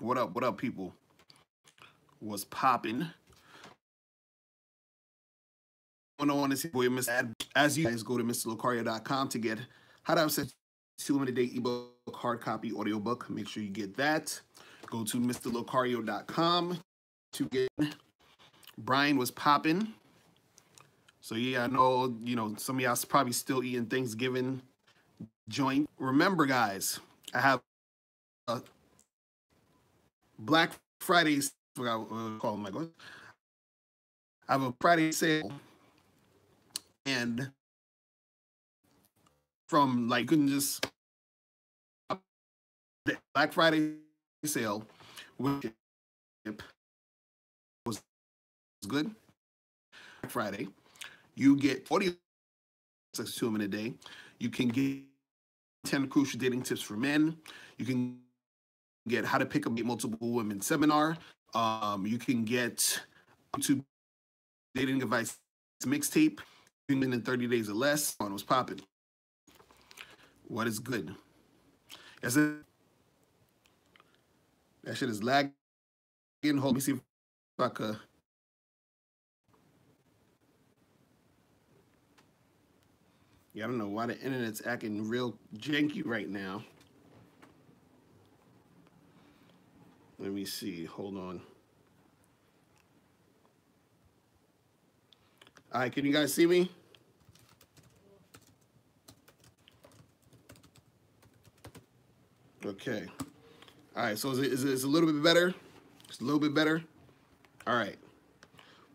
What up, people? What's popping? Going on is boy, Miss Ad. As you guys go to MrLocario.com to get how to access 2 minute day ebook, hard copy, audiobook. Make sure you get that. Go to MrLocario.com to get. Brian was popping. So yeah, I know some of y'all probably still eating Thanksgiving joint. Remember, guys, I have a Black Fridays. I forgot what to call them. Like, what? I have a Friday sale, and from like couldn't just the Black Friday sale, which was good. Black Friday, you get 40 to them in a day. You can get 10 crucial dating tips for men. You can get how to pick up multiple women seminar. You can get YouTube dating advice mixtape in 30 days or less. On was popping. What is good? That shit is lagging. Hold me see if I could. Yeah, I don't know why the internet's acting real janky right now. Let me see. Hold on. All right, can you guys see me? Okay. All right, so is it a little bit better? It's a little bit better. All right.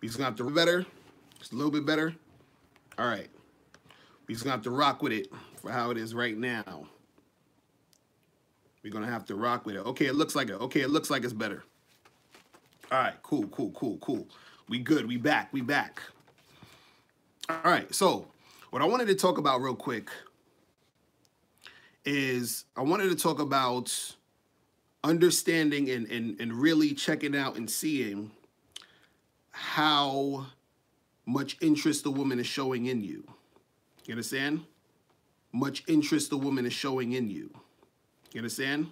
We just gonna have to better. It's a little bit better. All right. We just gonna have to rock with it for how it is right now. We're gonna have to rock with it. Okay, it looks like it. Okay, it looks like it's better. All right, cool. We good. We back. All right, so what I wanted to talk about real quick is I wanted to talk about understanding and really checking out and seeing how much interest the woman is showing in you. You understand? Much interest the woman is showing in you. You understand?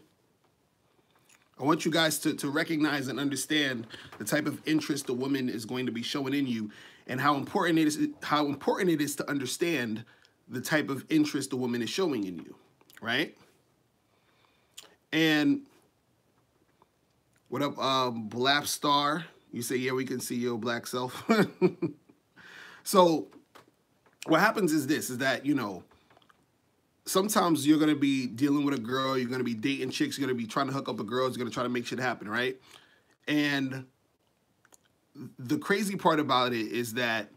I want you guys to recognize and understand the type of interest the woman is going to be showing in you, and how important it is to understand the type of interest the woman is showing in you, right? And what up, Blap Star? You say, yeah, we can see your black self. So what happens is this, is that, sometimes you're going to be dealing with a girl, you're going to be dating chicks, you're going to be trying to hook up with girls, you're going to try to make shit happen, right? And the crazy part about it is that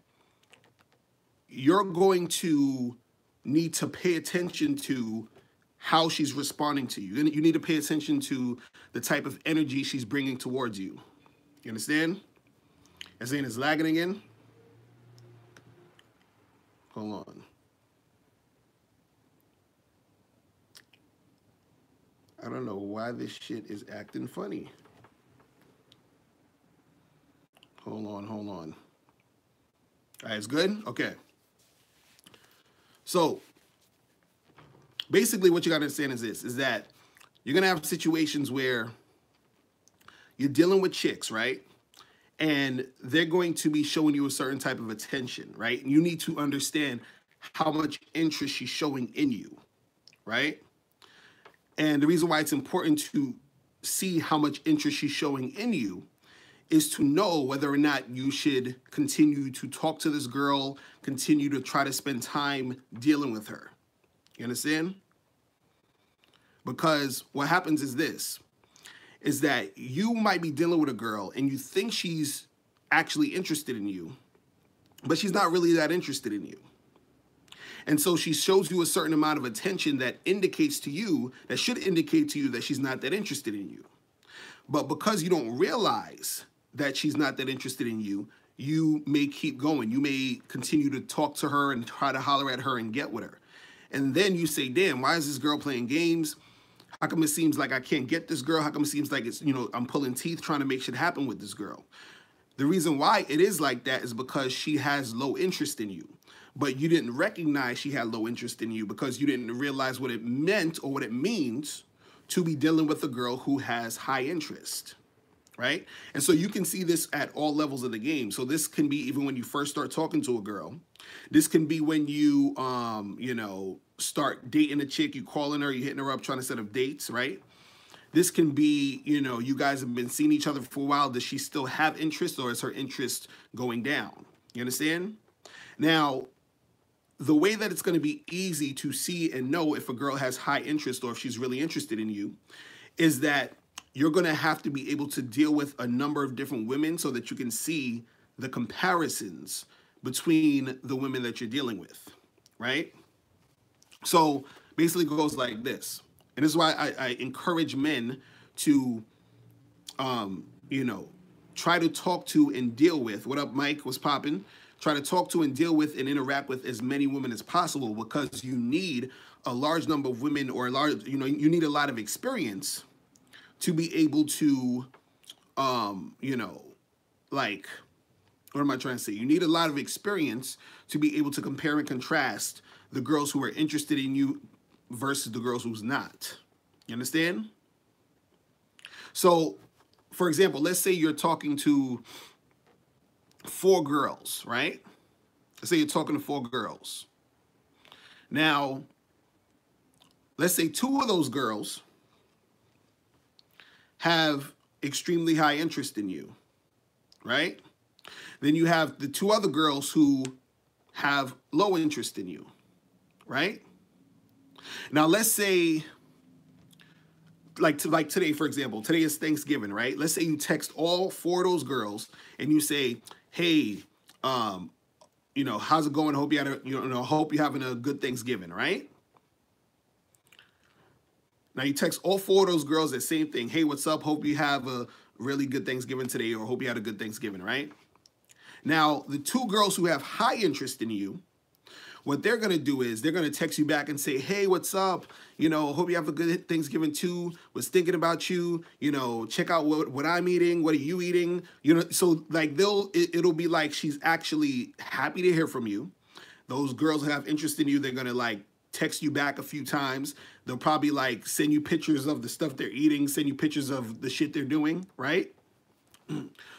you're going to need to pay attention to how she's responding to you. You need to pay attention to the type of energy she's bringing towards you. You understand? I'm saying it's lagging again. Hold on. I don't know why this shit is acting funny. Hold on. All right, it's good? Okay. So basically what you got to understand is this, is that you're going to have situations where you're dealing with chicks, right? And they're going to be showing you a certain type of attention, right? And you need to understand how much interest she's showing in you, right? And the reason why it's important to see how much interest she's showing in you is to know whether or not you should continue to talk to this girl, continue to try to spend time dealing with her. You understand? Because what happens is this, is that you might be dealing with a girl and you think she's actually interested in you, but she's not really that interested in you. And so she shows you a certain amount of attention that indicates to you, that should indicate to you that she's not that interested in you. But because you don't realize that she's not that interested in you, you may keep going. You may continue to talk to her and try to holler at her and get with her. And then you say, damn, why is this girl playing games? How come it seems like I can't get this girl? How come it seems like it's, I'm pulling teeth trying to make shit happen with this girl? The reason why it is like that is because she has low interest in you. But you didn't recognize she had low interest in you because you didn't realize what it meant or what it means to be dealing with a girl who has high interest, right? And so you can see this at all levels of the game. So this can be even when you first start talking to a girl. This can be when you, start dating a chick, you calling her, you hitting her up, trying to set up dates, right? This can be, you guys have been seeing each other for a while. Does she still have interest, or is her interest going down? You understand? Now, the way that it's going to be easy to see and know if a girl has high interest or if she's really interested in you is that you're going to have to be able to deal with a number of different women so that you can see the comparisons between the women that you're dealing with, right? So basically it goes like this. And this is why I encourage men to, try to talk to and deal with. What up, Mike? What's popping? Try to talk to and deal with and interact with as many women as possible, because you need a large number of women, or you need a lot of experience to be able to, what am I trying to say? You need a lot of experience to be able to compare and contrast the girls who are interested in you versus the girls who's not. You understand? So, for example, let's say you're talking to 4 girls, right? Let's say you're talking to 4 girls. Now, let's say 2 of those girls have extremely high interest in you, right? Then you have the 2 other girls who have low interest in you, right? Now, let's say, like today, for example, today is Thanksgiving, right? Let's say you text all 4 of those girls and you say, hey, how's it going? Hope you're having a good Thanksgiving, right? Now you text all 4 of those girls the same thing. Hey, what's up? Hope you have a really good Thanksgiving today, or hope you had a good Thanksgiving, right? Now, the 2 girls who have high interest in you, what they're going to do is they're going to text you back and say, hey, what's up? Hope you have a good Thanksgiving too. Was thinking about you. Check out what I'm eating. What are you eating? So like it'll be like she's actually happy to hear from you. Those girls who have interest in you, they're going to like text you back a few times. They'll probably like send you pictures of the stuff they're eating, send you pictures of the shit they're doing, right?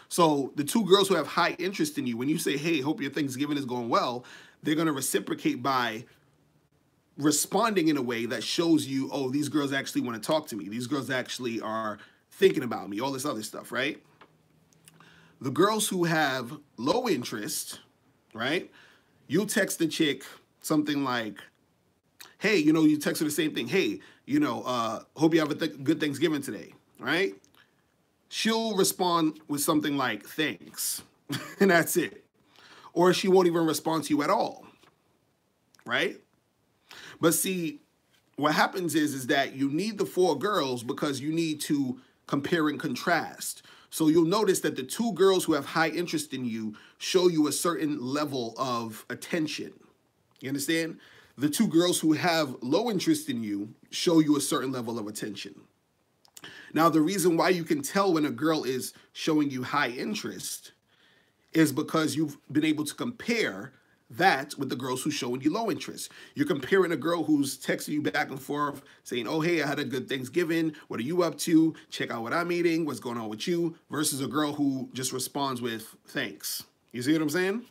So the 2 girls who have high interest in you, when you say, hey, hope your Thanksgiving is going well, they're going to reciprocate by responding in a way that shows you, oh, these girls actually want to talk to me. These girls actually are thinking about me, all this other stuff, right? The girls who have low interest, right? You'll text the chick something like, hey, you text her the same thing. Hey, hope you have a good Thanksgiving today, right? She'll respond with something like, thanks, and that's it. Or she won't even respond to you at all, right? But see, what happens is that you need the 4 girls because you need to compare and contrast. So you'll notice that the 2 girls who have high interest in you show you a certain level of attention. You understand? The 2 girls who have low interest in you show you a certain level of attention. Now, the reason why you can tell when a girl is showing you high interest is because you've been able to compare that with the girls who's showing you low interest. You're comparing a girl who's texting you back and forth saying, oh, hey, I had a good Thanksgiving. What are you up to? Check out what I'm eating. What's going on with you? Versus a girl who just responds with thanks. You see what I'm saying?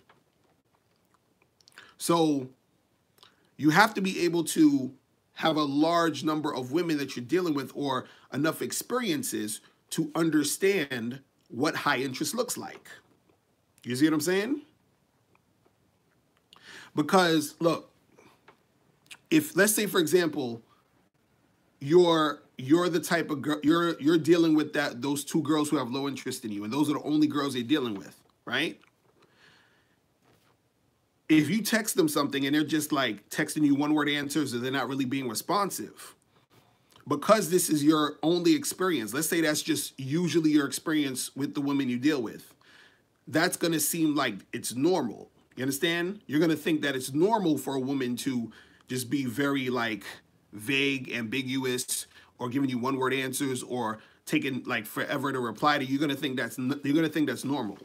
So you have to be able to have a large number of women that you're dealing with, or enough experiences to understand what high interest looks like. You see what I'm saying? Because look, if let's say, for example, you're the type of girl, you're dealing with those 2 girls who have low interest in you, and those are the only girls you're dealing with, right? If you text them something and they're just like texting you 1-word answers, or they're not really being responsive, because this is your only experience, let's say that's just usually your experience with the women you deal with, that's going to seem like it's normal. You understand? You're going to think that it's normal for a woman to just be very like vague, ambiguous, or giving you 1-word answers, or taking like forever to reply to you. You're going to think that's normal.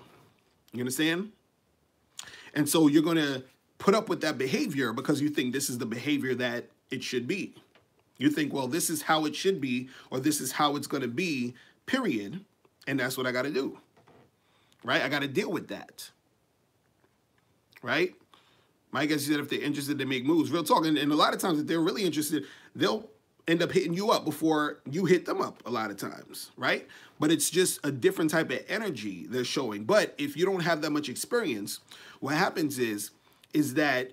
You understand? And so you're going to put up with that behavior because you think this is the behavior that it should be. You think, well, this is how it should be, or this is how it's going to be, period. And that's what I got to do, right? I got to deal with that, right? My guess is that if they're interested, they make moves. Real talk. And a lot of times, if they're really interested, they'll end up hitting you up before you hit them up a lot of times, right? But it's just a different type of energy they're showing. But if you don't have that much experience, what happens is that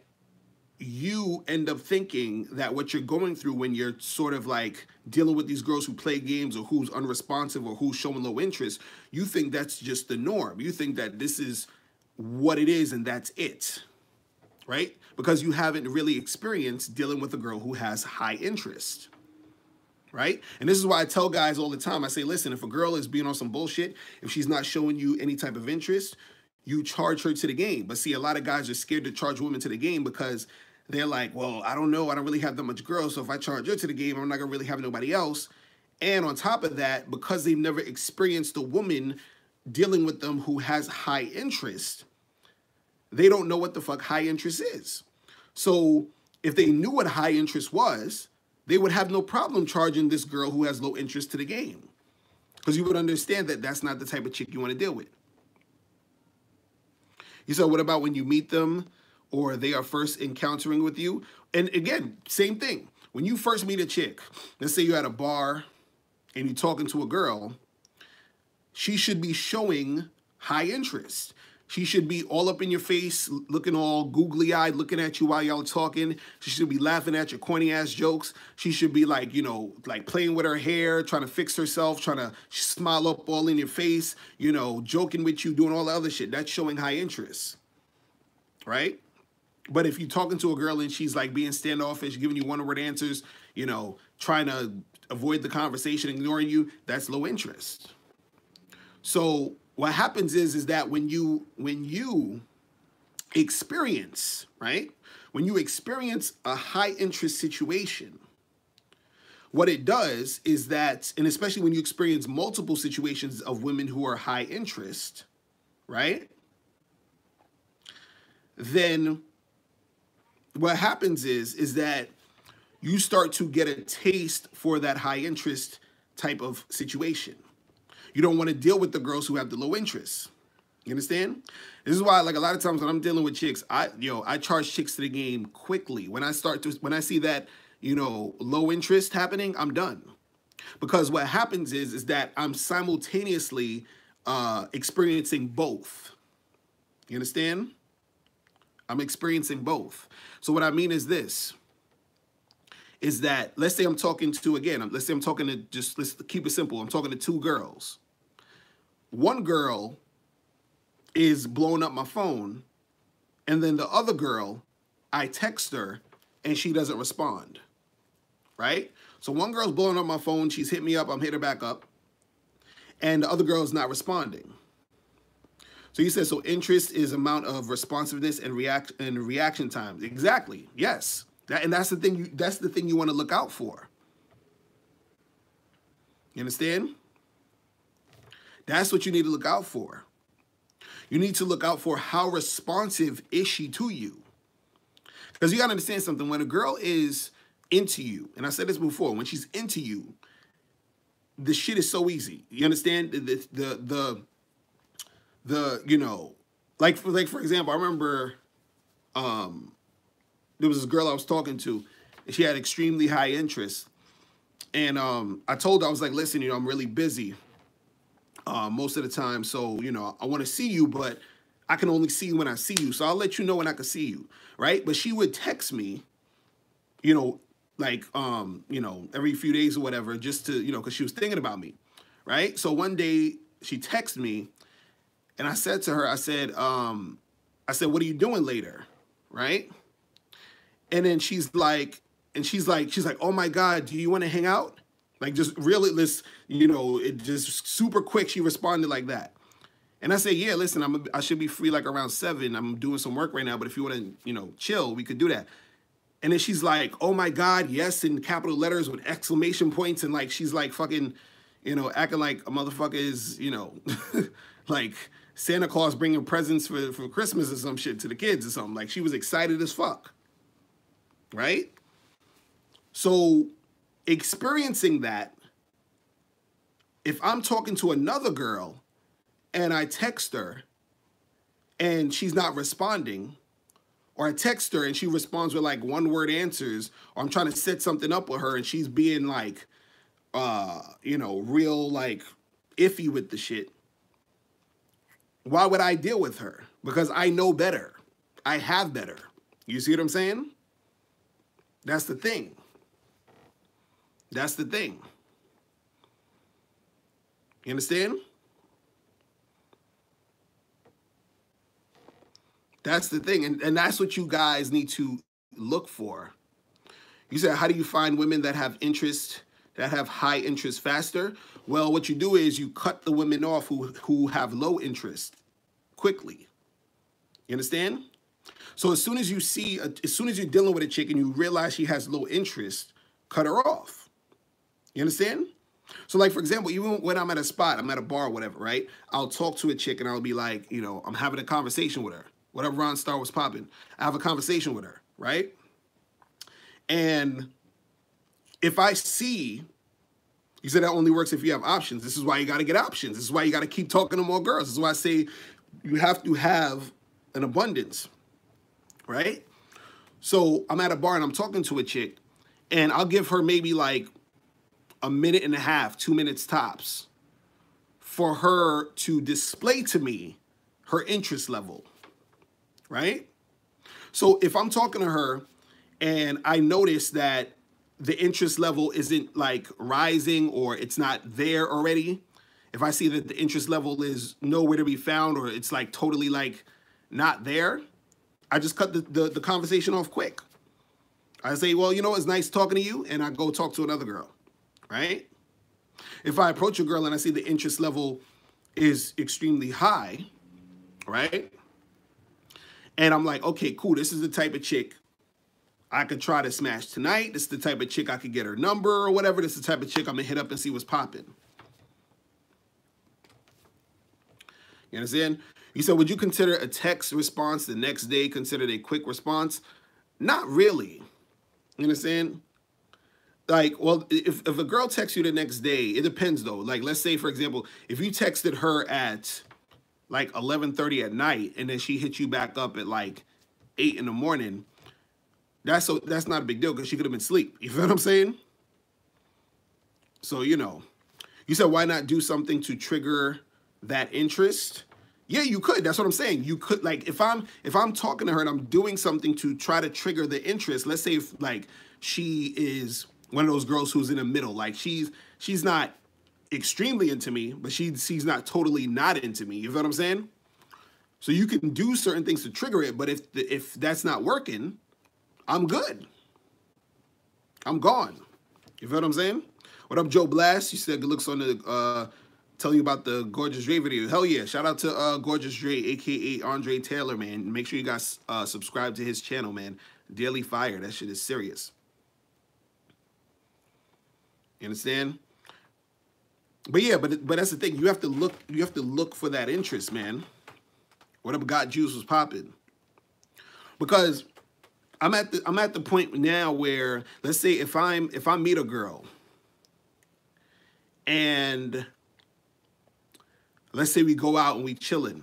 you end up thinking that what you're going through when you're sort of like dealing with these girls who play games or who's unresponsive or who's showing low interest, you think that's just the norm. You think that this is what it is and that's it, right? Because you haven't really experienced dealing with a girl who has high interest, right? And this is why I tell guys all the time, I say, listen, if a girl is being on some bullshit, if she's not showing you any type of interest, you charge her to the game. But see, a lot of guys are scared to charge women to the game because they're like, well, I don't know. I don't really have that much girls. So if I charge her to the game, I'm not going to really have nobody else. And on top of that, because they've never experienced a woman dealing with them who has high interest, they don't know what the fuck high interest is. So if they knew what high interest was, they would have no problem charging this girl who has low interest to the game. Because you would understand that that's not the type of chick you want to deal with. You said, what about when you meet them or they are first encountering with you? And again, same thing. When you first meet a chick, let's say you're at a bar and you're talking to a girl, she should be showing high interest. She should be all up in your face, looking all googly-eyed, looking at you while y'all talking. She should be laughing at your corny-ass jokes. She should be like, you know, like playing with her hair, trying to fix herself, trying to smile up all in your face, you know, joking with you, doing all the other shit. That's showing high interest, right? But if you're talking to a girl and she's like being standoffish, giving you one-word answers, you know, trying to avoid the conversation, ignoring you, that's low interest. So what happens is that when you experience, right? When you experience a high interest situation, what it does is that, and especially when you experience multiple situations of women who are high interest, right? Then what happens is that you start to get a taste for that high interest type of situation. You don't want to deal with the girls who have the low interest. You understand? This is why, like, a lot of times when I'm dealing with chicks, I charge chicks to the game quickly. When I see that, you know, low interest happening, I'm done. Because what happens is that I'm simultaneously experiencing both. You understand? I'm experiencing both. So what I mean is this, is that, let's say I'm talking to, again, let's say I'm talking to, just, let's keep it simple. I'm talking to two girls. One girl is blowing up my phone, and then the other girl, I text her, and she doesn't respond, right? So one girl's blowing up my phone, she's hit me up, I'm hit her back up, and the other girl's not responding. So you said, so interest is amount of responsiveness and reaction times. Exactly, yes. That's the thing you want to look out for. You understand? That's what you need to look out for. You need to look out for how responsive is she to you. Because you got to understand something. When a girl is into you, and I said this before, when she's into you, the shit is so easy. You understand? The you know, like for example, I remember there was this girl I was talking to, and she had extremely high interest. And I told her, I was like, listen, you know, I'm really busy most of the time. So, you know, I want to see you, but I can only see you when I see you. So I'll let you know when I can see you, right? But she would text me, you know, like, you know, every few days or whatever, just to, you know, because she was thinking about me, right? So one day she texted me, and I said to her, I said, what are you doing later, right? And then she's like, oh my God, do you want to hang out? Like, just really, you know, it just super quick. She responded like that. And I said, yeah, listen, I should be free like around 7. I'm doing some work right now, but if you want to, you know, chill, we could do that. And then she's like, oh my God, yes, in capital letters with exclamation points. And like, she's like fucking, you know, acting like a motherfucker is, you know, like Santa Claus bringing presents for Christmas or some shit to the kids or something. Like, she was excited as fuck. Right? So experiencing that, if I'm talking to another girl and I text her and she's not responding, or I text her and she responds with like one word answers, or I'm trying to set something up with her and she's being like, real like iffy with the shit, why would I deal with her? Because I know better. I have better. You see what I'm saying? That's the thing. That's the thing. You understand? That's the thing. And that's what you guys need to look for. You said, how do you find women that have interest, that have high interest faster? Well, what you do is you cut the women off who have low interest quickly. You understand? So as soon as you're dealing with a chick and you realize she has low interest, cut her off. You understand? So like, for example, even when I'm at a spot, I'm at a bar or whatever, right? I'll talk to a chick and I'll be like, I'm having a conversation with her. Whatever Ron Star was popping, I have a conversation with her, right? And if I see, you said that only works if you have options. This is why you got to get options. This is why you got to keep talking to more girls. This is why I say you have to have an abundance, right? So I'm at a bar and I'm talking to a chick and I'll give her maybe like a minute and a half, 2 minutes tops for her to display to me her interest level, right? So if I'm talking to her and I notice that the interest level isn't like rising or it's not there already, if I see that the interest level is nowhere to be found or it's like totally like not there, I just cut the conversation off quick. I say, well, it's nice talking to you, and I go talk to another girl, right? If I approach a girl and I see the interest level is extremely high, right? And I'm like, okay, cool, this is the type of chick I could try to smash tonight. This is the type of chick I could get her number or whatever. This is the type of chick I'm gonna hit up and see what's popping. You understand? You said, would you consider a text response the next day considered a quick response? Not really. You understand? Like, well, if a girl texts you the next day, it depends though. Like, let's say, for example, if you texted her at like 11:30 at night and then she hit you back up at like 8 in the morning, that's not a big deal because she could have been asleep. You feel what I'm saying? So, you said, why not do something to trigger that interest? Yeah, you could. That's what I'm saying. You could, like, if I'm talking to her and I'm doing something to try to trigger the interest, let's say if like she is one of those girls who's in the middle, like she's not extremely into me, but she's not totally not into me. You feel what I'm saying? So you can do certain things to trigger it, but if that's not working, I'm good. I'm gone. You feel what I'm saying? What up, Joe Blast? You said good looks on the tell you about the Gorgeous Dre video. Hell yeah. Shout out to Gorgeous Dre, a.k.a. Andre Taylor, man. Make sure you guys subscribe to his channel, man. Daily Fire. That shit is serious. You understand? But yeah, but that's the thing. You have to look for that interest, man. Whatever got juice was popping. Because I'm at the point now where, let's say if I meet a girl and let's say we go out and we chilling.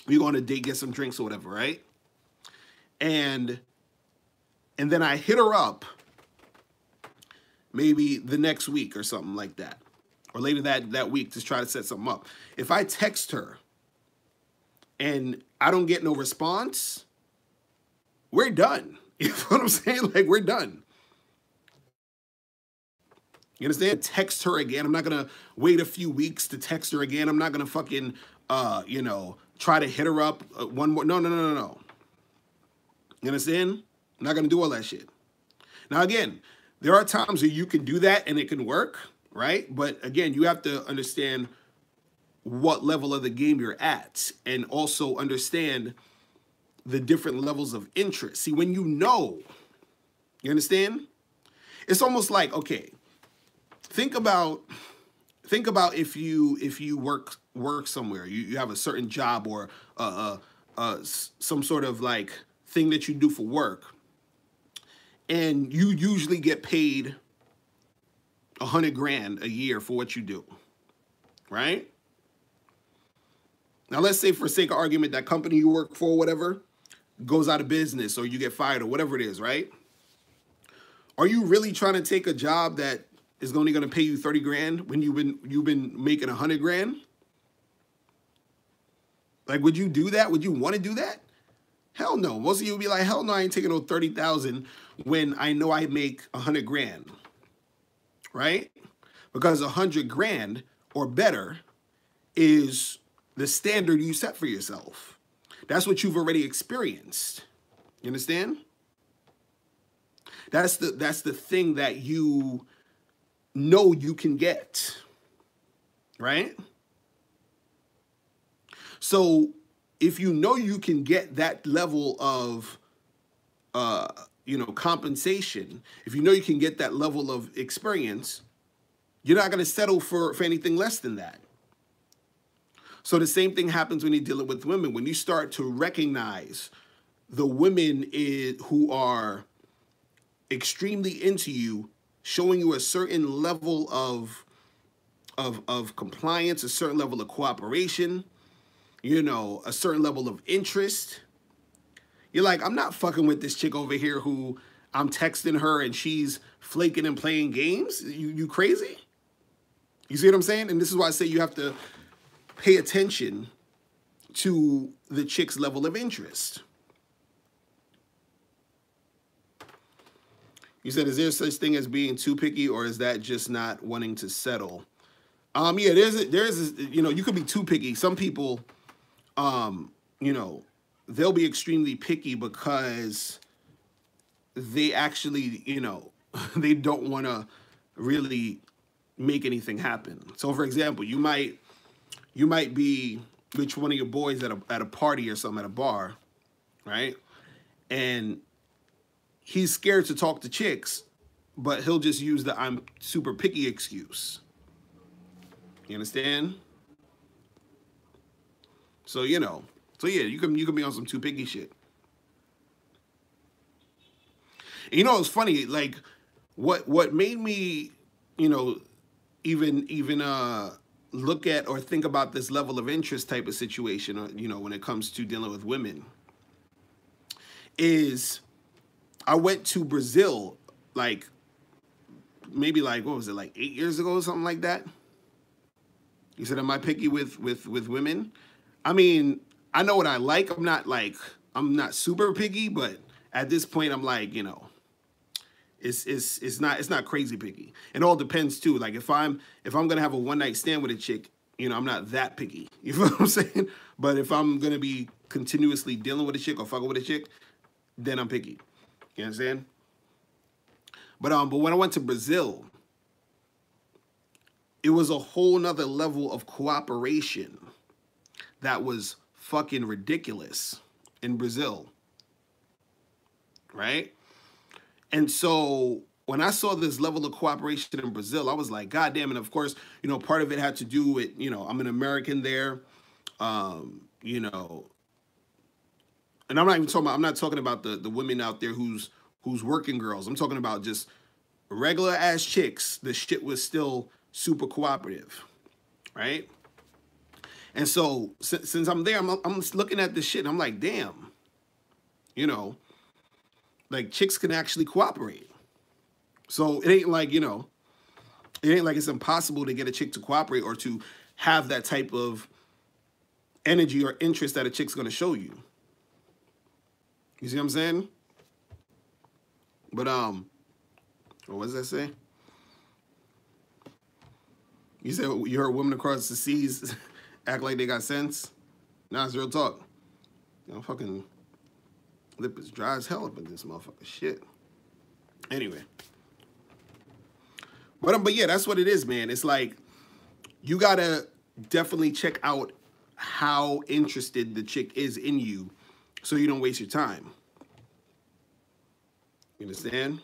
We go on a date, get some drinks or whatever, right? And then I hit her up maybe the next week or something like that. Or later that week to try to set something up. If I text her and I don't get no response, we're done. You know what I'm saying? Like, we're done. You understand? Text her again. I'm not going to wait a few weeks to text her again. I'm not going to fucking, try to hit her up one more. No. You understand? I'm not going to do all that shit. Now, again, there are times where you can do that and it can work, right? But again, you have to understand what level of the game you're at and also understand the different levels of interest. See, when you understand? It's almost like, okay, think about if you work somewhere, you have a certain job or some sort of like thing that you do for work, and you usually get paid 100 grand a year for what you do, right? Now, let's say for sake of argument, that company you work for, whatever, goes out of business or you get fired or whatever it is, right? Are you really trying to take a job that is only going to pay you 30 grand when you've been making 100 grand? Like, would you do that? Would you want to do that? Hell no. Most of you would be like, hell no, I ain't taking no 30,000 when I know I make 100 grand, right? Because 100 grand or better is the standard you set for yourself. That's what you've already experienced. You understand? That's the thing that you know you can get, right? So if you know you can get that level of, compensation, if you know you can get that level of experience, you're not going to settle for anything less than that. So the same thing happens when you're dealing with women. When you start to recognize the women who are extremely into you, showing you a certain level of compliance, a certain level of cooperation, a certain level of interest. You're like, I'm not fucking with this chick over here who I'm texting her and she's flaking and playing games. You crazy? You see what I'm saying? And this is why I say you have to pay attention to the chick's level of interest. You said, is there such thing as being too picky, or is that just not wanting to settle? Yeah, there's you could be too picky. Some people, they'll be extremely picky because they actually, they don't want to really make anything happen. So, for example, you might be with one of your boys at a party or something, at a bar, right? And he's scared to talk to chicks, but he'll just use the I'm super picky excuse. You understand? So, yeah, you can be on some too picky shit. And it's funny, like what made me, even look at or think about this level of interest type of situation, when it comes to dealing with women, is I went to Brazil, maybe what was it, 8 years ago or something like that? You said, am I picky with women? I mean, I know what I like. I'm not super picky, but at this point I'm like, it's not crazy picky. It all depends too. Like if I'm gonna have a one night stand with a chick, I'm not that picky. You know what I'm saying? But if I'm gonna be continuously dealing with a chick or fucking with a chick, then I'm picky. You understand? But when I went to Brazil, it was a whole nother level of cooperation that was fucking ridiculous in Brazil. Right? And so when I saw this level of cooperation in Brazil, I was like, God damn. And of course, part of it had to do with, I'm an American there, and I'm not talking about the women out there who's working girls. I'm talking about just regular ass chicks. The shit was still super cooperative, right? And so since I'm there, I'm looking at this shit and I'm like, damn, like chicks can actually cooperate. So it ain't like, it's impossible to get a chick to cooperate or to have that type of energy or interest that a chick's going to show you. You see what I'm saying? But, what does that say? You said you heard women across the seas act like they got sense? Nah, it's real talk. Fucking lip is dry as hell up in this motherfucker shit. Anyway. But yeah, that's what it is, man. It's like, you gotta definitely check out how interested the chick is in you so you don't waste your time. You understand?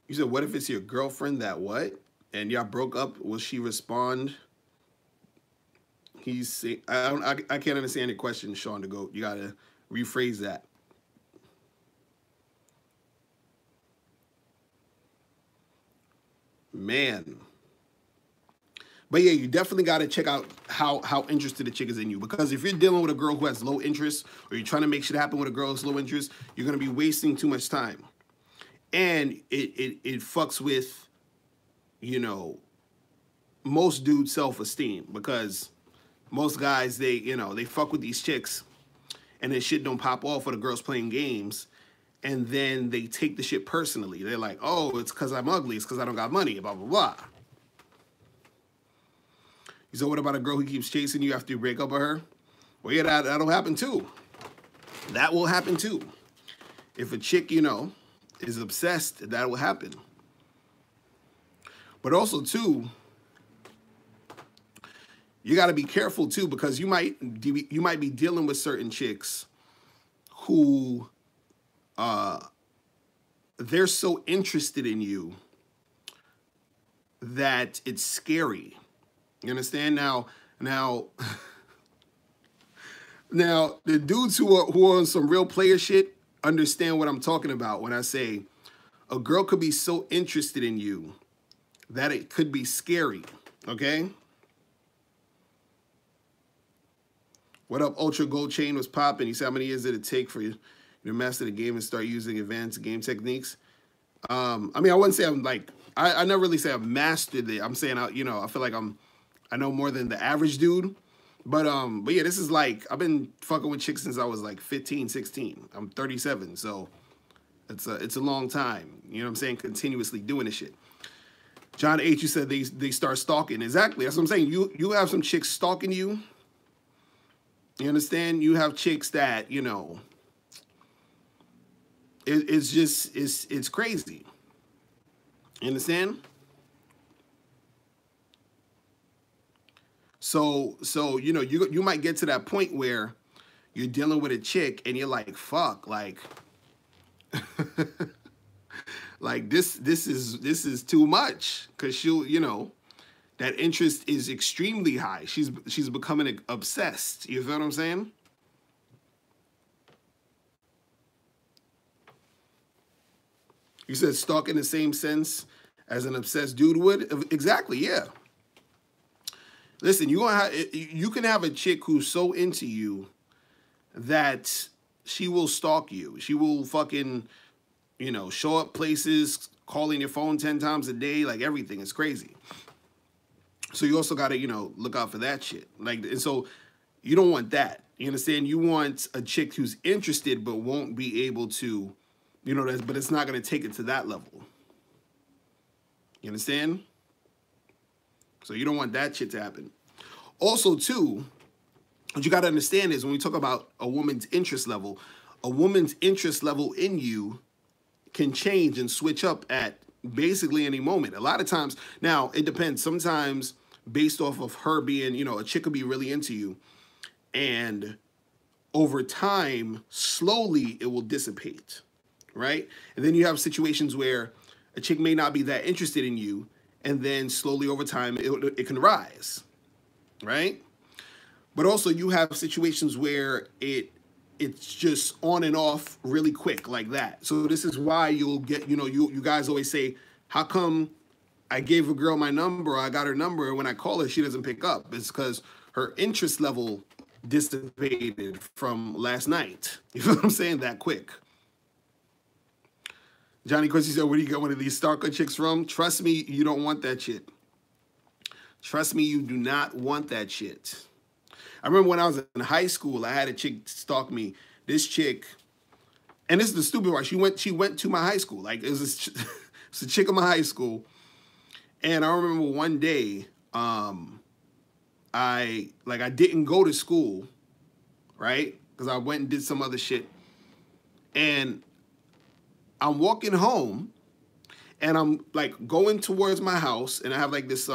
You said, what if it's your girlfriend that what? And y'all broke up, will she respond? I can't understand your question, Sean, to go. You gotta rephrase that. Man. But yeah, you definitely got to check out how interested the chick is in you. Because if you're dealing with a girl who has low interest, or you're trying to make shit happen with a girl who's low interest, you're going to be wasting too much time. And it fucks with, you know, most dudes' self-esteem. Because most guys, they fuck with these chicks, and then shit don't pop off for the girls playing games. And then they take the shit personally. They're like, oh, it's because I'm ugly. It's because I don't got money, blah, blah, blah. So what about a girl who keeps chasing you after you break up with her? Well, yeah, that'll happen too. That will happen too. If a chick, is obsessed, that will happen. But also too, you got to be careful too, because you might be dealing with certain chicks who they're so interested in you that it's scary. You understand? Now, now the dudes who are on some real player shit understand what I'm talking about when I say a girl could be so interested in you that it could be scary. Okay? What up, Ultra Gold Chain was popping. He said, how many years did it take for you to master the game and start using advanced game techniques? I mean, I wouldn't say I'm like, I never really say I've mastered it. I'm saying, I feel like I know more than the average dude. But yeah, this is like, I've been fucking with chicks since I was like 15, 16. I'm 37, so it's a long time. You know what I'm saying? Continuously doing this shit. John H., you said they start stalking. Exactly. That's what I'm saying. You have some chicks stalking you. You understand? You have chicks that, it's crazy. You understand? So you might get to that point where you're dealing with a chick and you're like, fuck, like like this is too much, because she'll, that interest is extremely high. She's becoming obsessed. You feel what I'm saying? You said stalk in the same sense as an obsessed dude would? Exactly, yeah. Listen, you can have a chick who's so into you that she will stalk you. She will fucking, show up places, calling your phone 10 times a day, like everything. It's crazy. So you also got to, look out for that shit. Like, and so you don't want that. You understand? You want a chick who's interested but won't be able to, but it's not going to take it to that level. You understand? So you don't want that shit to happen. Also, too, what you got to understand is when we talk about a woman's interest level in you can change and switch up at basically any moment. A lot of times, now, it depends. Sometimes, based off of her being, a chick could be really into you, and over time, slowly, it will dissipate, right? And then you have situations where a chick may not be that interested in you, and then slowly over time, it can rise, right? But also you have situations where it's just on and off really quick like that. So this is why you'll get, you guys always say, how come I gave a girl my number, or I got her number, and when I call her, she doesn't pick up? It's because her interest level dissipated from last night. You feel what I'm saying? That quick. Johnny Quincy said, where do you get one of these stalker chicks from? Trust me, you don't want that shit. Trust me, you do not want that shit. I remember when I was in high school, I had a chick stalk me. This chick, and this is the stupid part, she went to my high school. Like, it was it's a chick in my high school. And I remember one day, I didn't go to school, right? Because I went and did some other shit. And I'm walking home, and I'm like going towards my house, and I have like this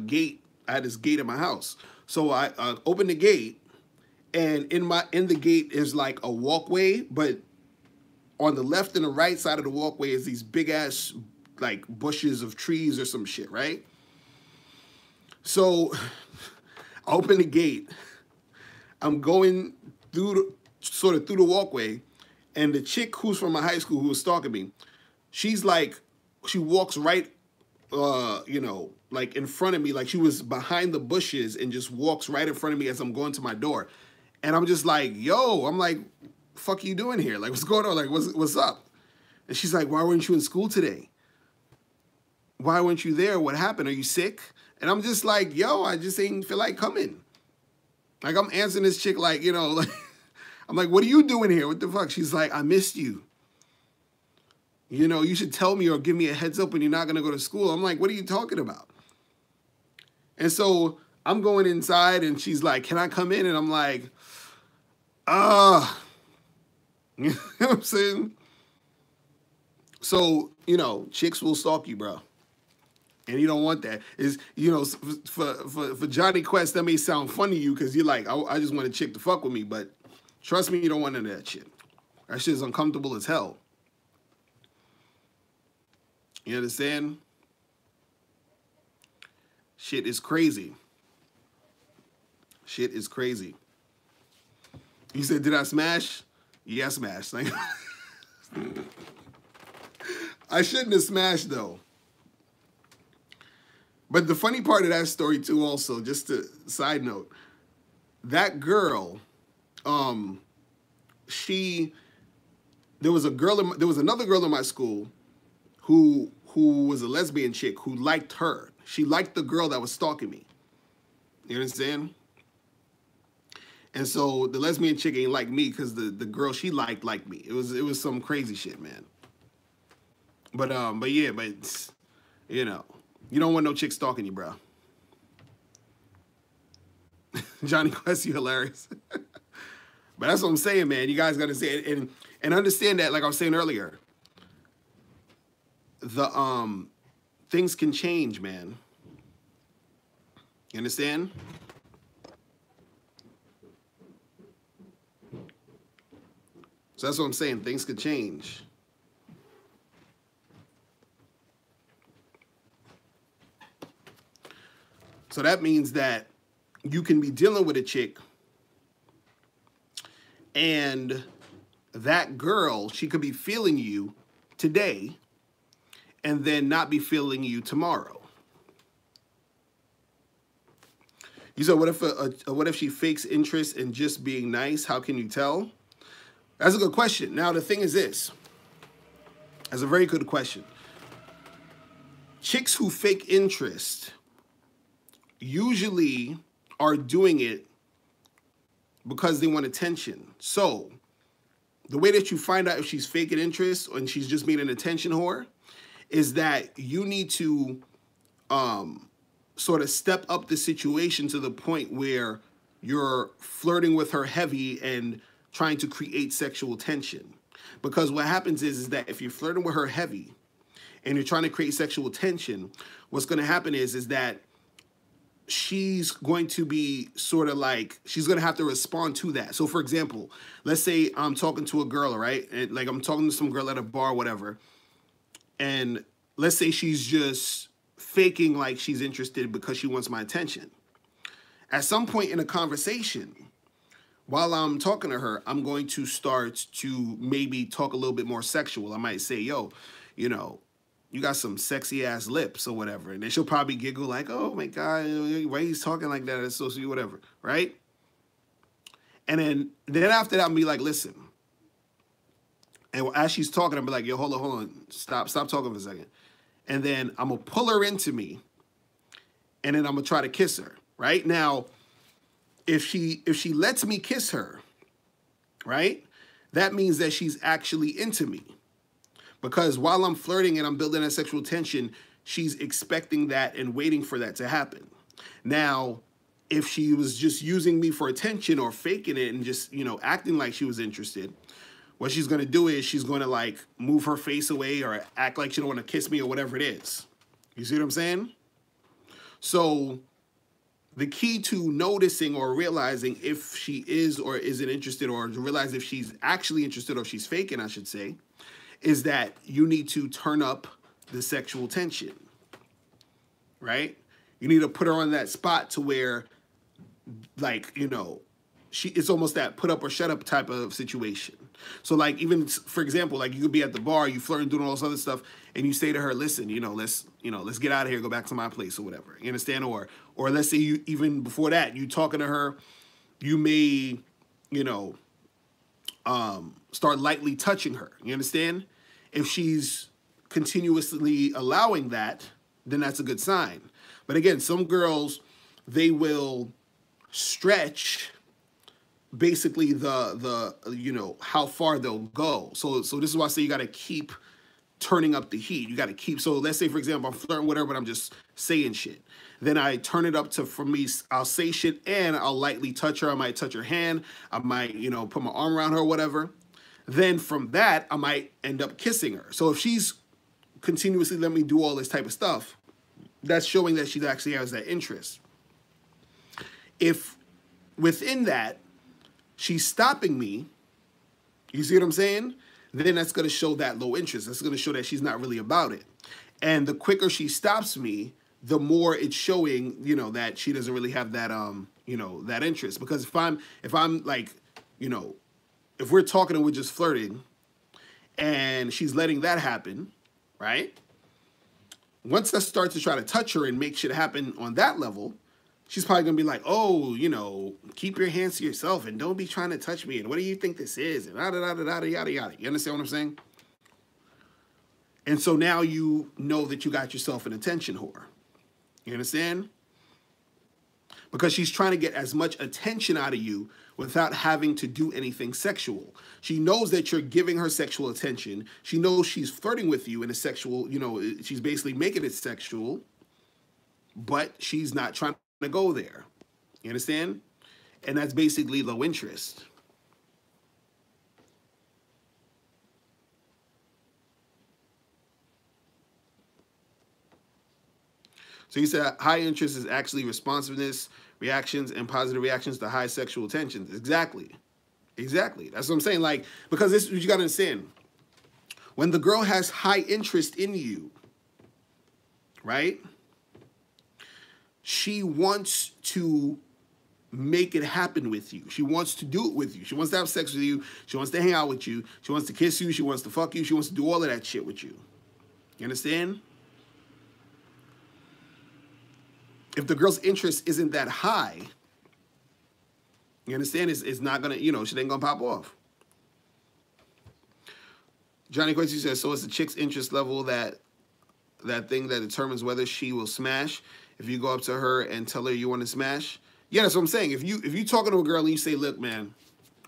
gate. I had this gate in my house. So I opened the gate, and in the gate is like a walkway, but on the left and the right side of the walkway is these big ass like bushes of trees or some shit, right? So I open the gate. I'm going sort of through the walkway, and the chick who's from my high school who was stalking me, she's like, she walks right, you know, like in front of me, like she was behind the bushes and just walks right in front of me as I'm going to my door. And I'm just like, yo, I'm like, fuck you doing here? Like, what's going on? Like, what's up? And she's like, why weren't you in school today? Why weren't you there? What happened? Are you sick? And I'm just like, yo, I just ain't feel like coming. Like, I'm answering this chick like, you know, like, I'm like, what are you doing here? What the fuck? She's like, I missed you. You know, you should tell me or give me a heads up when you're not going to go to school. I'm like, what are you talking about? And so I'm going inside and she's like, can I come in? And I'm like, you know what I'm saying? So, you know, chicks will stalk you, bro. And you don't want that. Is, you know, for Johnny Quest, that may sound funny to you because you're like, I just want a chick to fuck with me. But trust me, you don't want none of that shit. That shit is uncomfortable as hell. You understand? Shit is crazy. Shit is crazy. You said, did I smash? Yeah, I smashed. Like, I shouldn't have smashed, though. But the funny part of that story, too, also, just a side note, that girl, there was another girl in my school who was a lesbian chick who liked her. She liked the girl that was stalking me. You understand? And so the lesbian chick ain't like me because the girl she liked me. It was some crazy shit, man. But yeah, you know, you don't want no chick stalking you, bro. Johnny Quest, you hilarious. But that's what I'm saying, man. You guys got to say it and understand that, like I was saying earlier, the things can change, man. You understand? So that's what I'm saying. Things could change. So that means that you can be dealing with a chick and that girl, she could be feeling you today and then not be feeling you tomorrow. You said, what if she fakes interest in just being nice? How can you tell? That's a good question. Now, the thing is this. That's a very good question. Chicks who fake interest usually are doing it because they want attention. So the way that you find out if she's faking interest and she's just being an attention whore is that you need to sort of step up the situation to the point where you're flirting with her heavy and trying to create sexual tension. Because what happens is that if you're flirting with her heavy and you're trying to create sexual tension, what's going to happen is that she's going to be sort of like, she's going to have to respond to that. So for example, let's say I'm talking to a girl, right? And like I'm talking to some girl at a bar, whatever. And let's say she's just faking like she's interested because she wants my attention. At some point in a conversation, while I'm talking to her, I'm going to start to maybe talk a little bit more sexual. I might say, yo, you know, you got some sexy ass lips or whatever. And then she'll probably giggle like, oh my God, why he's talking like that? It's so sweet, whatever, right? And then after that, I'm be like, listen. And as she's talking, I'm be like, yo, hold on, stop talking for a second. And then I'm gonna pull her into me and then I'm gonna try to kiss her, right? Now, if she lets me kiss her, right, that means that she's actually into me. Because while I'm flirting and I'm building that sexual tension, she's expecting that and waiting for that to happen. Now, if she was just using me for attention or faking it and just, you know, acting like she was interested, what she's going to do is she's going to like move her face away or act like she don't want to kiss me or whatever it is. You see what I'm saying? So the key to noticing or realizing if she is or isn't interested, or to realize if she's actually interested or if she's faking, I should say, is that you need to turn up the sexual tension, right? You need to put her on that spot to where, like, you know, it's almost that put up or shut up type of situation. So like, even for example, like you could be at the bar, you flirting, doing all this other stuff, and you say to her, listen, let's get out of here, go back to my place or whatever. You understand? Or let's say you, even before that, you talking to her, you may, start lightly touching her. You understand? If she's continuously allowing that, then that's a good sign. But again, some girls, they will stretch basically the how far they'll go. So this is why I say you got to keep turning up the heat. You got to keep. So let's say, for example, I'm flirting with her, but I'm just saying shit. Then I turn it up to, for me, I'll say shit and I'll lightly touch her. I might touch her hand. I might, put my arm around her or whatever. Then from that, I might end up kissing her. So if she's continuously letting me do all this type of stuff, that's showing that she actually has that interest. If within that, she's stopping me, you see what I'm saying? Then that's going to show that low interest. That's going to show that she's not really about it. And the quicker she stops me, the more it's showing, that she doesn't really have that, that interest. Because if I'm like, if we're talking and we're just flirting and she's letting that happen, right? Once I start to try to touch her and make shit happen on that level, she's probably going to be like, oh, keep your hands to yourself and don't be trying to touch me. And what do you think this is? And yada, yada, yada. You understand what I'm saying? And so now you know that you got yourself an attention whore. You understand? Because she's trying to get as much attention out of you without having to do anything sexual. She knows that you're giving her sexual attention. She knows she's flirting with you in a sexual, she's basically making it sexual, but she's not trying to go there. You understand? And that's basically low interest. So you said high interest is actually responsiveness, reactions, and positive reactions to high sexual tensions. Exactly. Exactly. That's what I'm saying. Like, because this is what you got to understand. When the girl has high interest in you, right? She wants to make it happen with you. She wants to do it with you. She wants to have sex with you. She wants to hang out with you. She wants to kiss you. She wants to fuck you. She wants to do all of that shit with you. You understand? If the girl's interest isn't that high, you understand, it's not going to, she ain't going to pop off. Johnny Quincy says, so it's the chick's interest level that thing that determines whether she will smash. If you go up to her and tell her you want to smash. Yeah, that's what I'm saying. If you talking to a girl and you say, look, man,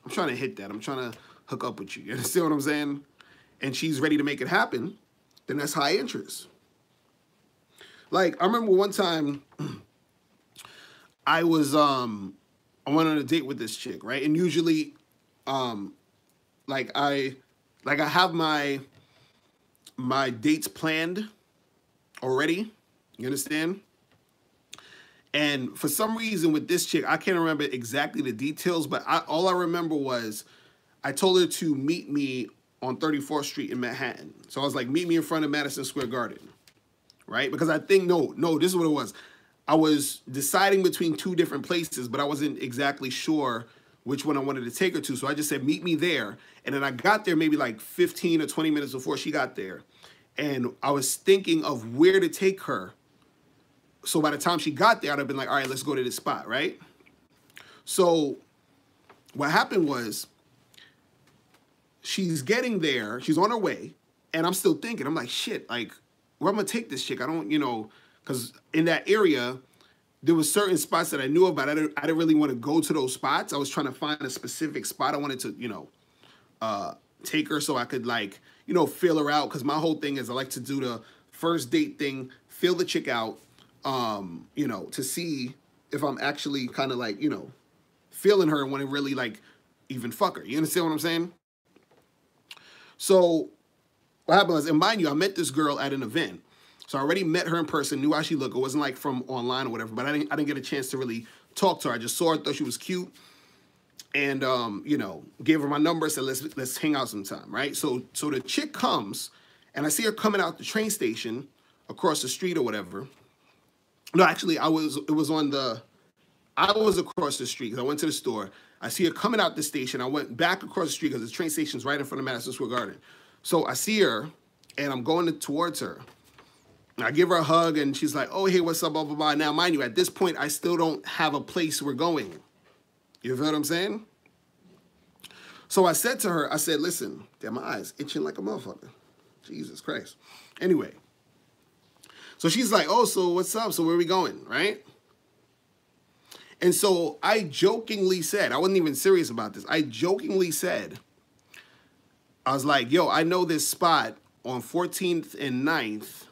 I'm trying to hit that. I'm trying to hook up with you. You understand what I'm saying? And she's ready to make it happen, then that's high interest. Like, I remember one time I was, I went on a date with this chick, right? And usually, I have my dates planned already. You understand? And for some reason with this chick, I can't remember exactly the details, but all I remember was I told her to meet me on 34th Street in Manhattan. So I was like, meet me in front of Madison Square Garden, right? Because I think, no, this is what it was. I was deciding between two different places, but I wasn't exactly sure which one I wanted to take her to. So I just said, meet me there. And then I got there maybe like 15 or 20 minutes before she got there. And I was thinking of where to take her. So by the time she got there, I'd have been like, all right, let's go to this spot, right? So what happened was she's getting there. She's on her way. And I'm still thinking, I'm like, shit, like, where am I going to take this chick? I don't, because in that area, there was certain spots that I knew about. I didn't really want to go to those spots. I was trying to find a specific spot. I wanted to, take her so I could, like, feel her out. Because my whole thing is I like to do the first date thing, feel the chick out, to see if I'm actually kind of like, feeling her and want to really, like, even fuck her. You understand what I'm saying? So what happened was, and mind you, I met this girl at an event. So I already met her in person, knew how she looked. It wasn't like from online or whatever, but I didn't get a chance to really talk to her. I just saw her, thought she was cute, and gave her my number, said let's hang out sometime, right? So the chick comes, and I see her coming out the train station across the street or whatever. No, actually, I was across the street because I went to the store. I see her coming out the station. I went back across the street because the train station's right in front of Madison Square Garden. So I see her, and I'm going towards her. I give her a hug, and she's like, oh, hey, what's up, blah, blah, blah. Now, mind you, at this point, I still don't have a place we're going. You feel what I'm saying? So I said to her, I said, listen, damn, my eyes itching like a motherfucker. Jesus Christ. Anyway. So she's like, oh, so what's up? So where are we going, right? And so I jokingly said, I wasn't even serious about this. I jokingly said, I was like, yo, I know this spot on 14th and 9th.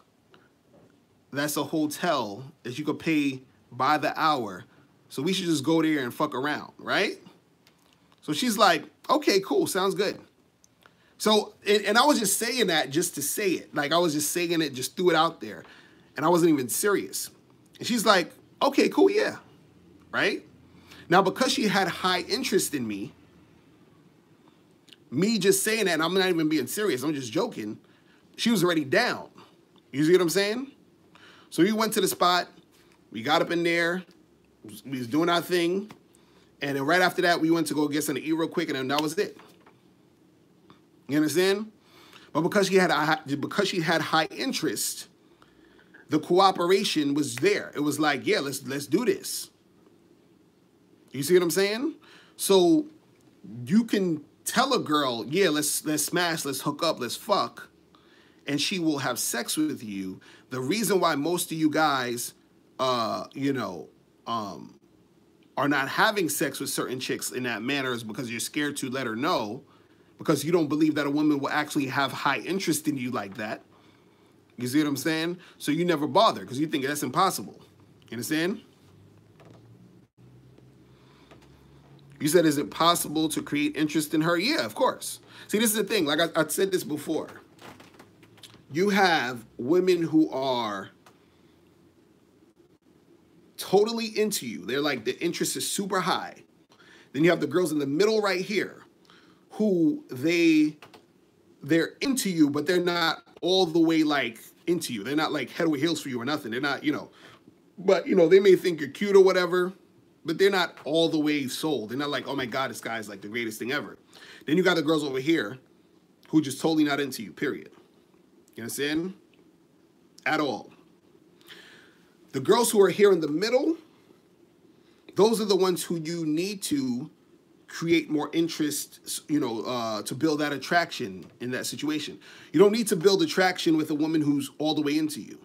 That's a hotel that you could pay by the hour. So we should just go there and fuck around, right? So she's like, okay, cool, sounds good. So, and I was just saying that just to say it. Like, I was just saying it, just threw it out there. And I wasn't even serious. And she's like, okay, cool, yeah. Right? Now, because she had high interest in me just saying that, and I'm not even being serious, I'm just joking, she was already down. You see what I'm saying? So we went to the spot, we got up in there, we was doing our thing, and then right after that, we went to go get something to eat real quick, and then that was it. You understand? But because she had high interest, the cooperation was there. It was like, yeah, let's do this. You see what I'm saying? So you can tell a girl, yeah, let's smash, let's hook up, let's fuck, and she will have sex with you. The reason why most of you guys, are not having sex with certain chicks in that manner is because you're scared to let her know, because you don't believe that a woman will actually have high interest in you like that. You see what I'm saying? So you never bother because you think that's impossible. You understand? You said, is it possible to create interest in her? Yeah, of course. See, this is the thing. Like I said this before. You have women who are totally into you. They're like, the interest is super high. Then you have the girls in the middle right here who they're into you, but they're not all the way like into you. They're not like head over heels for you or nothing. They're not, but they may think you're cute or whatever, but they're not all the way sold. They're not like, oh my God, this guy's like the greatest thing ever. Then you got the girls over here who just totally not into you, period. You understand? At all. The girls who are here in the middle, those are the ones who you need to create more interest, to build that attraction in that situation. You don't need to build attraction with a woman who's all the way into you.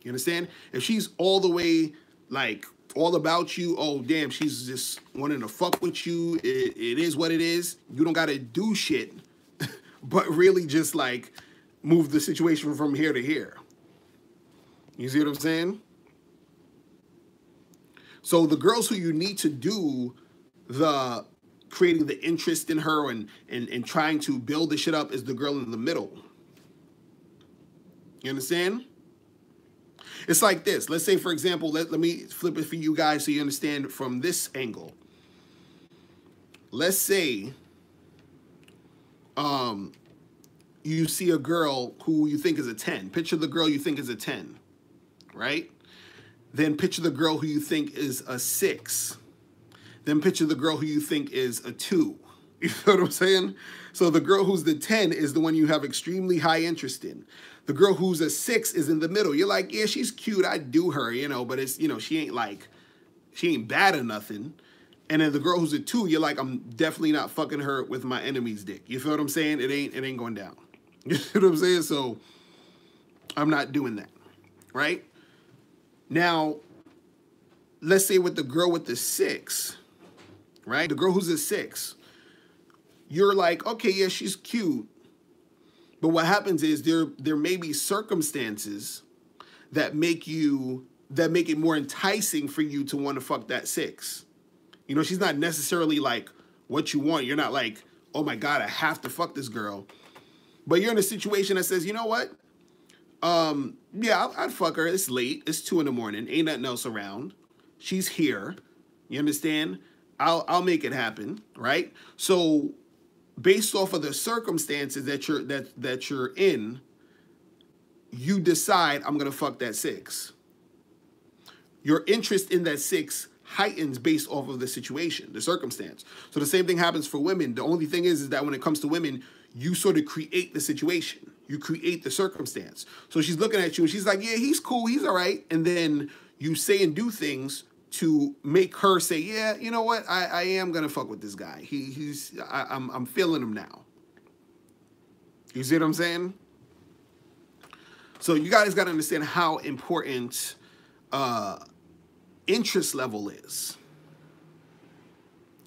You understand? If she's all the way, like, all about you, oh, damn, she's just wanting to fuck with you, it is what it is. You don't got to do shit, but really just, like, move the situation from here to here. You see what I'm saying? So the girls who you need to do the creating the interest in her and trying to build the shit up is the girl in the middle. You understand? It's like this. Let's say, for example, let me flip it for you guys so you understand from this angle. Let's say you see a girl who you think is a 10. Picture the girl you think is a 10, right? Then picture the girl who you think is a 6. Then picture the girl who you think is a 2. You know what I'm saying? So the girl who's the 10 is the one you have extremely high interest in. The girl who's a 6 is in the middle. You're like, yeah, she's cute. I'd do her, but it's, she ain't bad or nothing. And then the girl who's a 2, you're like, I'm definitely not fucking her with my enemy's dick. You feel what I'm saying? It ain't going down. You know what I'm saying? So I'm not doing that, right? Now, let's say with the girl with the 6, right? The girl who's a 6, you're like, okay, yeah, she's cute. But what happens is there may be circumstances that make it more enticing for you to want to fuck that 6. She's not necessarily like what you want. You're not like, oh my God, I have to fuck this girl. But you're in a situation that says, you know what? Yeah, I'd fuck her. It's late. It's 2 a.m. Ain't nothing else around. She's here. You understand? I'll make it happen, right? So based off of the circumstances that you're in, you decide I'm gonna fuck that 6. Your interest in that 6 heightens based off of the situation, the circumstance. So the same thing happens for women. The only thing is that when it comes to women, you sort of create the situation. You create the circumstance. So she's looking at you and she's like, yeah, he's cool, he's all right. And then you say and do things to make her say, yeah, you know what, I am gonna fuck with this guy. I'm feeling him now. You see what I'm saying? So you guys got to understand how important interest level is.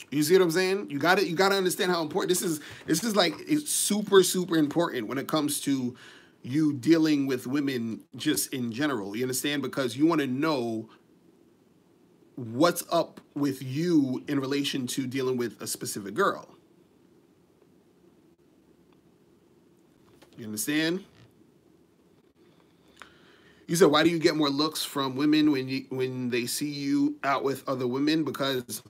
You see what I'm saying? You got to understand how important this is. This is like, it's super, super important when it comes to you dealing with women just in general. You understand? Because you want to know what's up with you in relation to dealing with a specific girl. You understand? You said, why do you get more looks from women when they see you out with other women? Because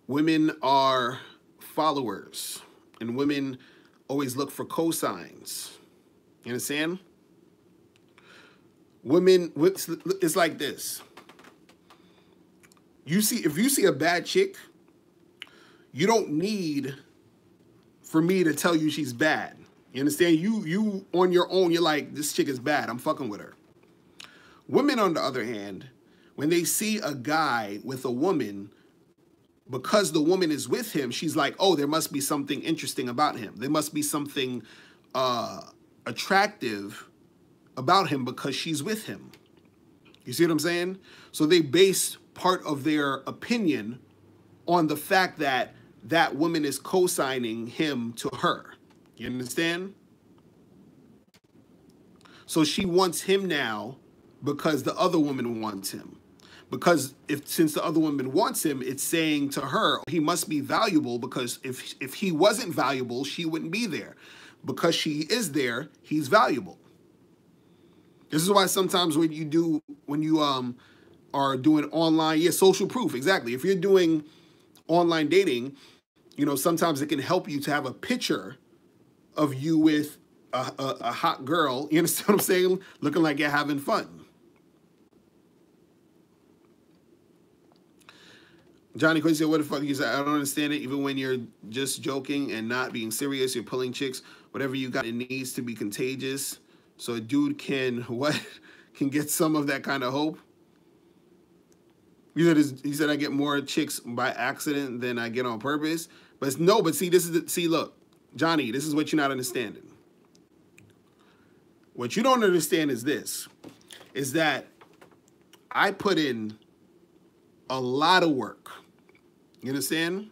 women are followers, and women always look for cosigns. You understand? Women, it's like this. If you see a bad chick, you don't need for me to tell you she's bad. You understand? You on your own, you're like, this chick is bad, I'm fucking with her. Women, on the other hand, when they see a guy with a woman, because the woman is with him, she's like, oh, there must be something interesting about him. There must be something attractive about him because she's with him. You see what I'm saying? So they base part of their opinion on the fact that that woman is co-signing him to her. You understand? So she wants him now because the other woman wants him. Because since the other woman wants him, it's saying to her, he must be valuable, because if he wasn't valuable, she wouldn't be there. Because she is there, he's valuable. This is why sometimes when you are doing online, social proof, exactly. If you're doing online dating, sometimes it can help you to have a picture of you with a hot girl, you understand what I'm saying? Looking like you're having fun. Johnny Quincy said, what the fuck? You said, I don't understand it. Even when you're just joking and not being serious, you're pulling chicks. Whatever you got, it needs to be contagious. So a dude can get some of that kind of hope. He said, I get more chicks by accident than I get on purpose. But see, look, Johnny, this is what you're not understanding. What you don't understand is this, is that I put in a lot of work. You understand?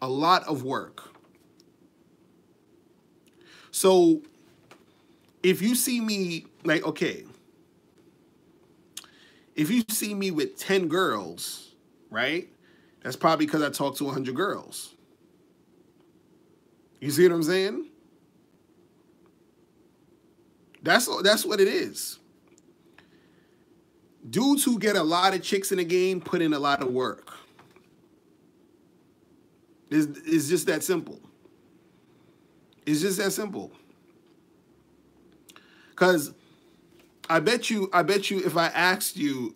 A lot of work. So if you see me, like, okay, if you see me with 10 girls, right, that's probably because I talked to 100 girls. You see what I'm saying? That's what it is. Dudes who get a lot of chicks in the game put in a lot of work. It's just that simple. It's just that simple. Because I bet you if I asked you,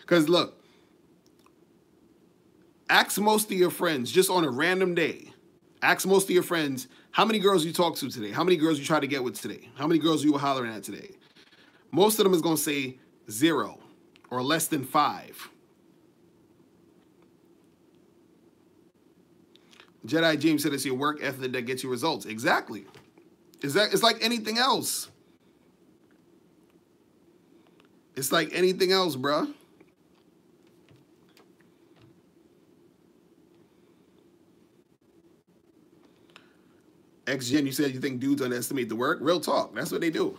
because look, ask most of your friends just on a random day. Ask most of your friends, how many girls you talked to today? How many girls you tried to get with today? How many girls you were hollering at today? Most of them is going to say 0 or less than 5. Jedi James said it's your work ethic that gets you results. Exactly. It's like anything else. It's like anything else, bruh. XGen, you said you think dudes underestimate the work. Real talk. That's what they do.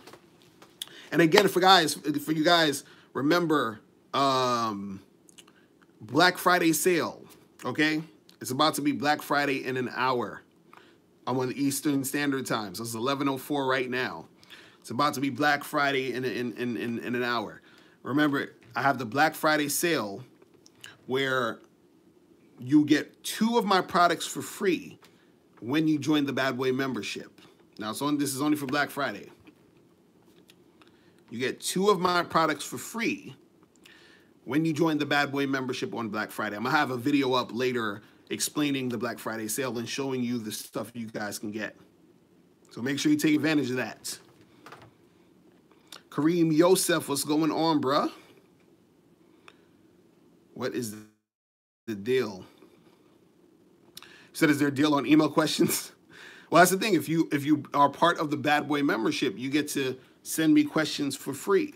And again, for you guys, remember Black Friday sale, okay? It's about to be Black Friday in an hour. I'm on the Eastern Standard Time, so it's 11:04 right now. It's about to be Black Friday in an hour. Remember, I have the Black Friday sale where you get 2 of my products for free when you join the Bad Boy membership. Now, this is only for Black Friday. You get 2 of my products for free when you join the Bad Boy membership on Black Friday. I'm going to have a video up later explaining the Black Friday sale and showing you the stuff you guys can get. So make sure you take advantage of that. Kareem Yosef, what's going on, bruh? What is the deal? Said, is there a deal on email questions? Well, that's the thing. If you are part of the Bad Boy membership, you get to send me questions for free.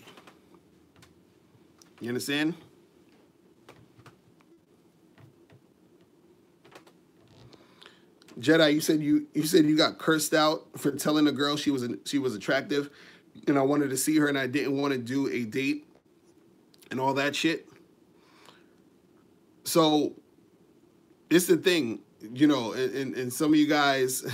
You understand? Jedi, you said you got cursed out for telling a girl she was attractive, and I wanted to see her, and I didn't want to do a date and all that shit. So it's the thing, you know, and some of you guys,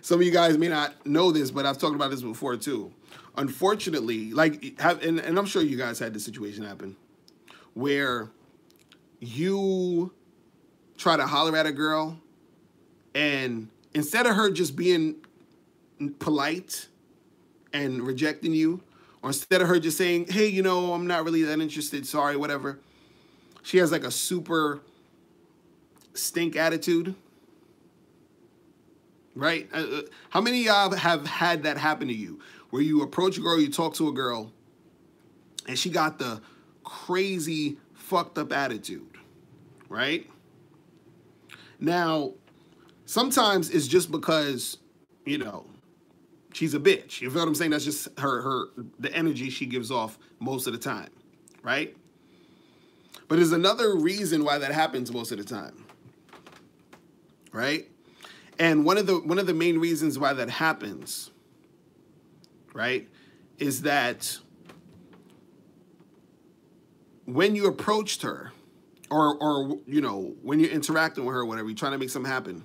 may not know this, but I've talked about this before too. Unfortunately, and I'm sure you guys had this situation happen where you try to holler at a girl, and instead of her just being polite and rejecting you, or instead of her just saying, hey, you know, I'm not really that interested, sorry, whatever, she has like a super stink attitude, right? How many of y'all have had that happen to you, where you approach a girl, you talk to a girl, and she got the crazy fucked up attitude, right? Now, sometimes it's just because, you know, she's a bitch. You feel what I'm saying? That's just the energy she gives off most of the time, right? But there's another reason why that happens most of the time, right? And one of the main reasons why that happens, right, is that when you approached her, or you know, when you're interacting with her, or whatever, you're trying to make something happen.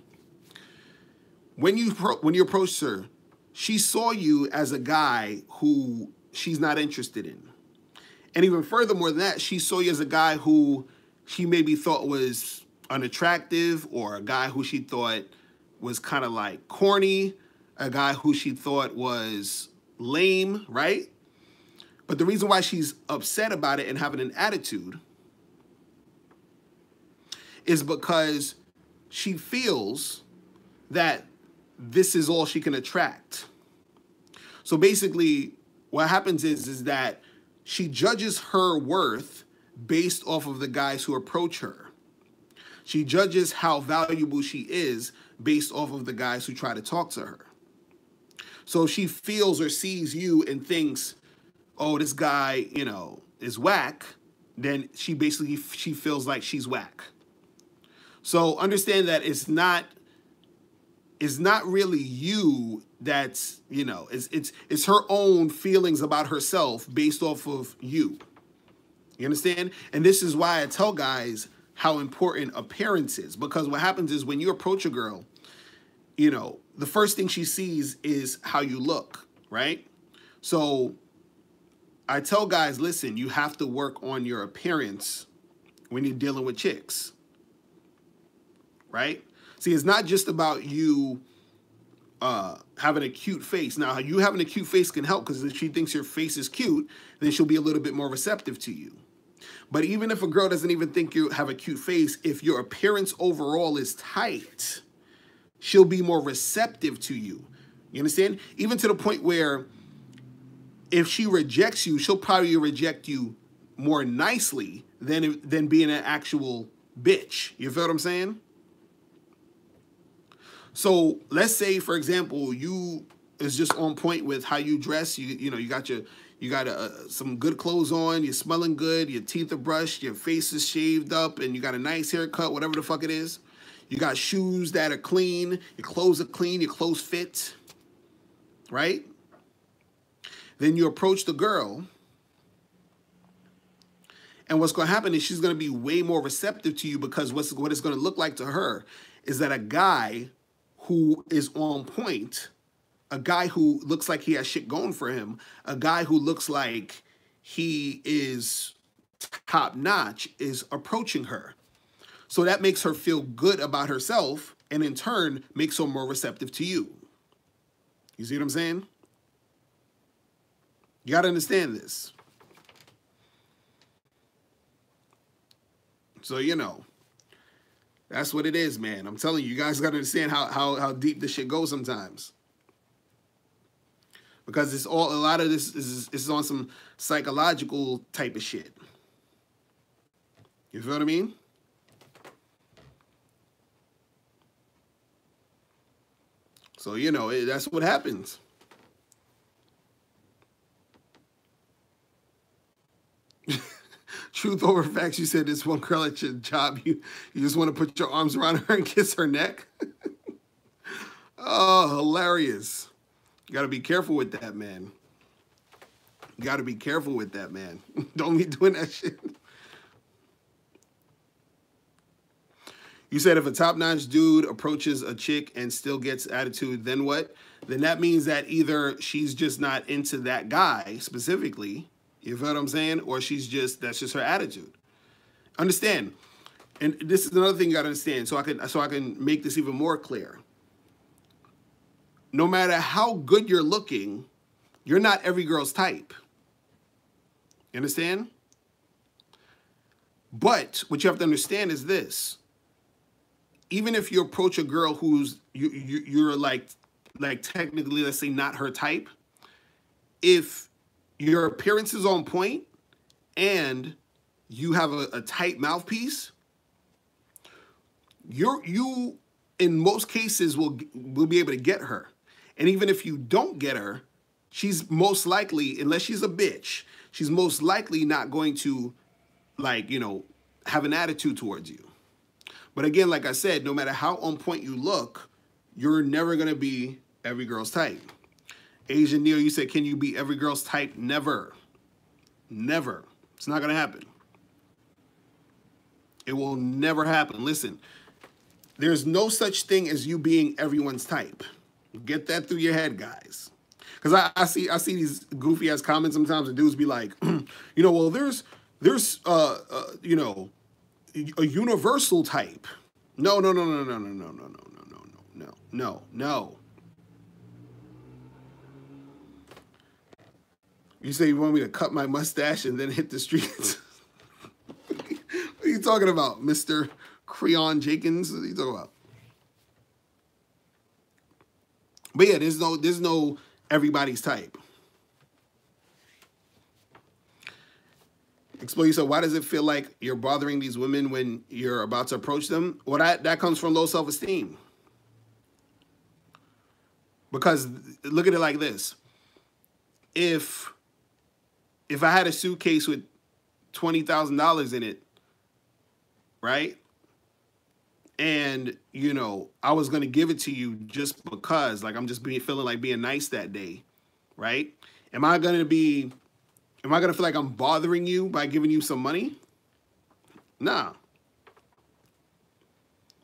When you approached her, she saw you as a guy who she's not interested in. And even furthermore than that, she saw you as a guy who she maybe thought was unattractive, or a guy who she thought was kind of like corny, a guy who she thought was lame, right? But the reason why she's upset about it and having an attitude is because she feels that this is all she can attract. So basically, what happens is that she judges her worth based off of the guys who approach her. She judges how valuable she is based off of the guys who try to talk to her. So if she feels or sees you and thinks, oh, this guy, you know, is whack, then she feels like she's whack. So understand that it's not really you that's, you know, it's her own feelings about herself based off of you. You understand? And this is why I tell guys how important appearance is, because what happens is when you approach a girl, you know, the first thing she sees is how you look, right? So I tell guys, listen, you have to work on your appearance when you're dealing with chicks, right? See, it's not just about you having a cute face. Now, you having a cute face can help, because if she thinks your face is cute, then she'll be a little bit more receptive to you. But even if a girl doesn't even think you have a cute face, if your appearance overall is tight, she'll be more receptive to you. You understand? Even to the point where if she rejects you, she'll probably reject you more nicely than being an actual bitch. You feel what I'm saying? So let's say, for example, you is just on point with how you dress. You know, you got some good clothes on. You're smelling good. Your teeth are brushed. Your face is shaved up, and you got a nice haircut, whatever the fuck it is. You got shoes that are clean. Your clothes are clean. Your clothes fit, right? Then you approach the girl, and what's going to happen is she's going to be way more receptive to you, because what it's going to look like to her is that a guy who is on point, a guy who looks like he has shit going for him, a guy who looks like he is top notch, is approaching her. So that makes her feel good about herself, and in turn makes her more receptive to you. You see what I'm saying? You got to understand this. So, you know, that's what it is, man. I'm telling you, you guys got to understand how deep this shit goes sometimes. Because it's all, a lot of this is on some psychological type of shit. You feel what I mean? So, you know, that's what happens. Truth over facts, you said this one girl at your job, you just want to put your arms around her and kiss her neck? Oh, hilarious. You got to be careful with that, man. You got to be careful with that, man. Don't be doing that shit. You said if a top-notch dude approaches a chick and still gets attitude, then what? Then that means that either she's just not into that guy specifically, you feel what I'm saying? Or that's just her attitude. Understand, and this is another thing you gotta understand, so I can make this even more clear. No matter how good you're looking, you're not every girl's type. You understand? But what you have to understand is this. Even if you approach a girl who's you're like technically, let's say, not her type, if your appearance is on point and you have a tight mouthpiece, you in most cases will be able to get her. And even if you don't get her, she's most likely, unless she's a bitch, she's most likely not going to, like, you know, have an attitude towards you. But again, like I said, no matter how on point you look, you're never going to be every girl's type. Asian Neil, you said, can you be every girl's type? Never. Never. It's not going to happen. It will never happen. Listen, there's no such thing as you being everyone's type. Get that through your head, guys. Because I see these goofy ass comments sometimes, and dudes be like, you know, well, there's you know, a universal type. No. You say you want me to cut my mustache and then hit the streets? What are you talking about, Mr. Creon Jenkins? What are you talking about? But yeah, there's no everybody's type. Explore yourself. Why does it feel like you're bothering these women when you're about to approach them? Well, that comes from low self-esteem. Because look at it like this. If I had a suitcase with $20,000 in it, right? And, you know, I was going to give it to you just because, like, I'm just feeling like being nice that day, right? Am I going to feel like I'm bothering you by giving you some money? Nah.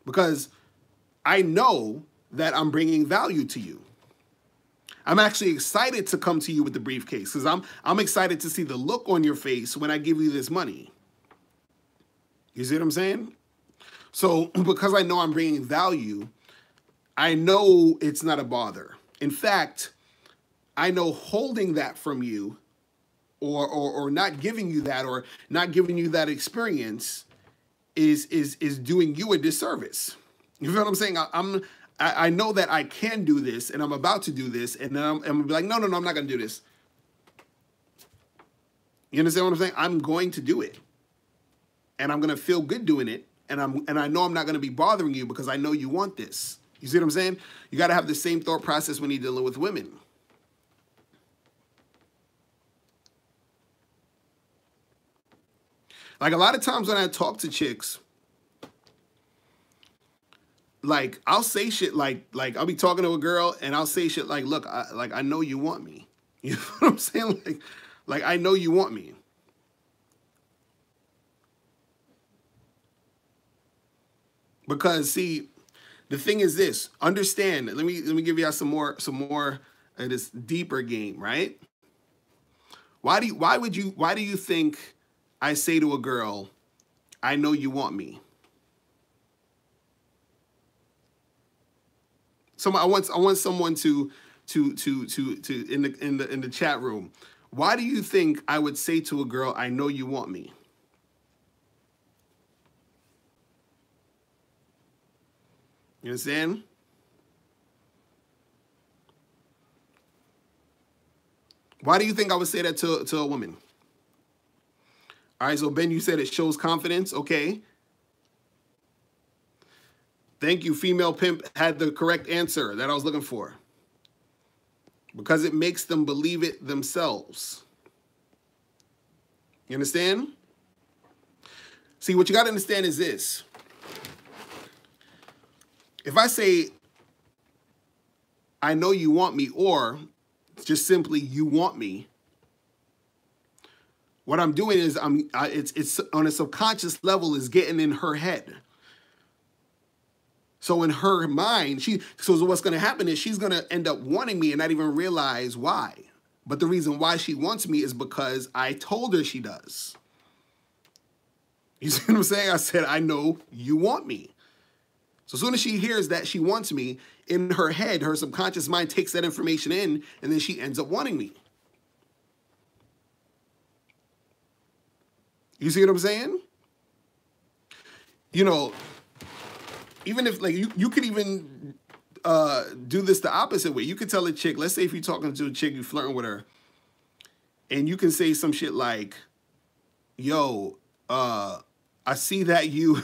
Because I know that I'm bringing value to you. I'm actually excited to come to you with the briefcase because I'm excited to see the look on your face when I give you this money. You see what I'm saying? So because I know I'm bringing value, I know it's not a bother. In fact, I know holding that from you or not giving you that or not giving you that experience is doing you a disservice. You feel what I'm saying? I know that I can do this and I'm about to do this, and then I'm gonna be like, no, I'm not gonna do this. You understand what I'm saying? I'm going to do it. And I'm gonna feel good doing it. And I know I'm not gonna be bothering you because I know you want this. You see what I'm saying? You gotta have the same thought process when you're dealing with women. Like a lot of times when I talk to chicks, like I'll say shit like I'll be talking to a girl and I'll say shit like, look, I know you want me. You know what I'm saying? Like I know you want me. Because see, the thing is this, understand, let me give you some more of this deeper game, right? Why do you think I say to a girl, I know you want me? I want someone to in the chat room. Why do you think I would say to a girl, I know you want me? You understand? Why do you think I would say that to a woman? All right, so Ben, you said it shows confidence. Okay. Thank you. Female pimp had the correct answer that I was looking for. Because it makes them believe it themselves. You understand? See, what you got to understand is this. If I say, I know you want me, or just simply, you want me, what I'm doing is it's on a subconscious level is getting in her head. So in her mind, so what's going to happen is she's going to end up wanting me and not even realize why. But the reason why she wants me is because I told her she does. You see what I'm saying? I said, I know you want me. So as soon as she hears that she wants me, in her head, her subconscious mind takes that information in, and then she ends up wanting me. You see what I'm saying? You know, even if, like, you could even do this the opposite way. You could tell a chick, let's say if you're talking to a chick, you're flirting with her, and you can say some shit like, yo, I see that you,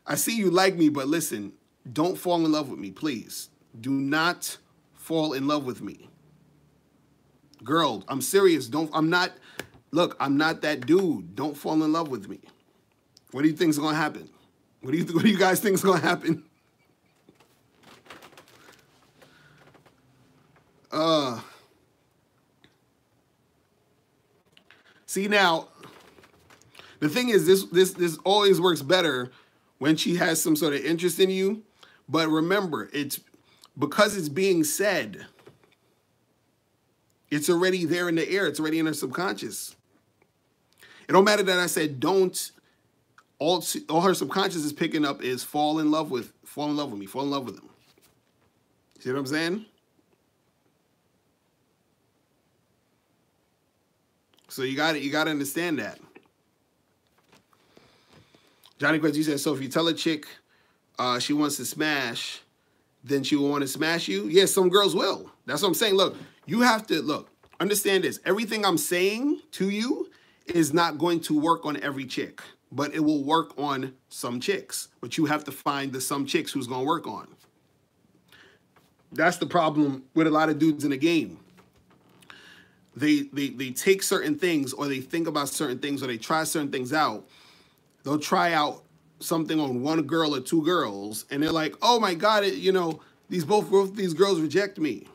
I see you like me, but listen, don't fall in love with me, please. Do not fall in love with me. Girl, I'm serious. I'm not that dude. Don't fall in love with me. What do you think's gonna happen? What do you guys think is gonna happen? See now, the thing is, this always works better when she has some sort of interest in you. But remember, it's because it's being said. It's already there in the air. It's already in her subconscious. It don't matter that I said don't. All her subconscious is picking up is fall in love with me, fall in love with him. See what I'm saying? So you got to understand that. Johnny Quest, you said, so if you tell a chick she wants to smash, then she will want to smash you? Yes, some girls will. That's what I'm saying. Look, you have to, understand this. Everything I'm saying to you is not going to work on every chick, but it will work on some chicks. But you have to find the some chicks who's going to work on. That's the problem with a lot of dudes in the game. They take certain things, or they think about certain things, or they try certain things out. They'll try out something on one girl or two girls, and they're like, oh my God, both these girls reject me.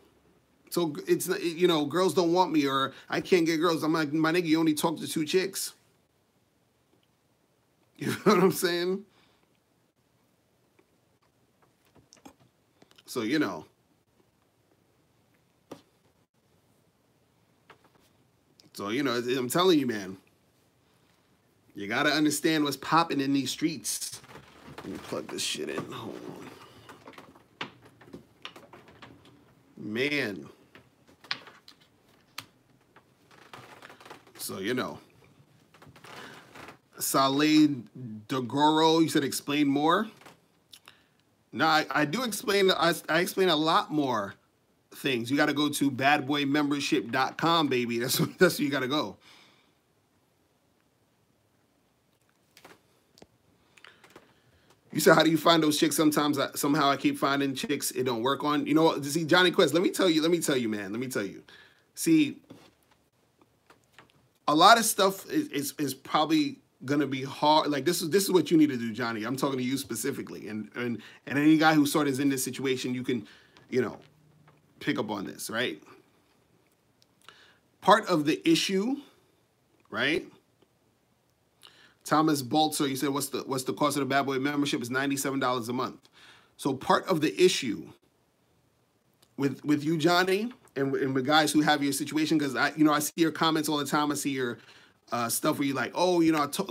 So it's, girls don't want me, or I can't get girls. I'm like, my nigga, you only talk to two chicks. You know what I'm saying? So, I'm telling you, man, you got to understand what's popping in these streets. Let me plug this shit in. Hold on. Man. So, Saleh Degoro, you said explain more. No, I do explain. I explain a lot more things. You got to go to badboymembership.com, baby. That's where you got to go. You said, how do you find those chicks? Somehow I keep finding chicks it don't work on. You know what? See, Johnny Quest, let me tell you, man. Let me tell you. See, a lot of stuff is probably gonna be hard. Like this is what you need to do, Johnny. I'm talking to you specifically, and any guy who sort of is in this situation, you can, pick up on this, right? Part of the issue, right? Thomas Baltzer, you said, what's the cost of the Bad Boy membership? Is $97 a month. So part of the issue with you, Johnny, and with guys who have your situation, because I see your comments all the time. I see your stuff where you're like, oh,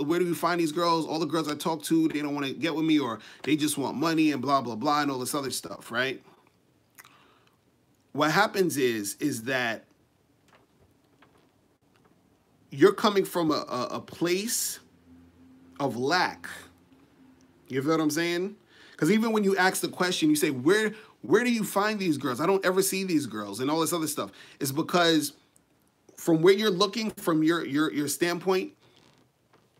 where do you find these girls? All the girls I talk to, they don't want to get with me, or they just want money and blah, blah, blah, and all this other stuff, right? What happens is that you're coming from a place of lack. You feel what I'm saying? Because even when you ask the question, you say, where do you find these girls? I don't ever see these girls and all this other stuff. It's because from where you're looking, from your standpoint,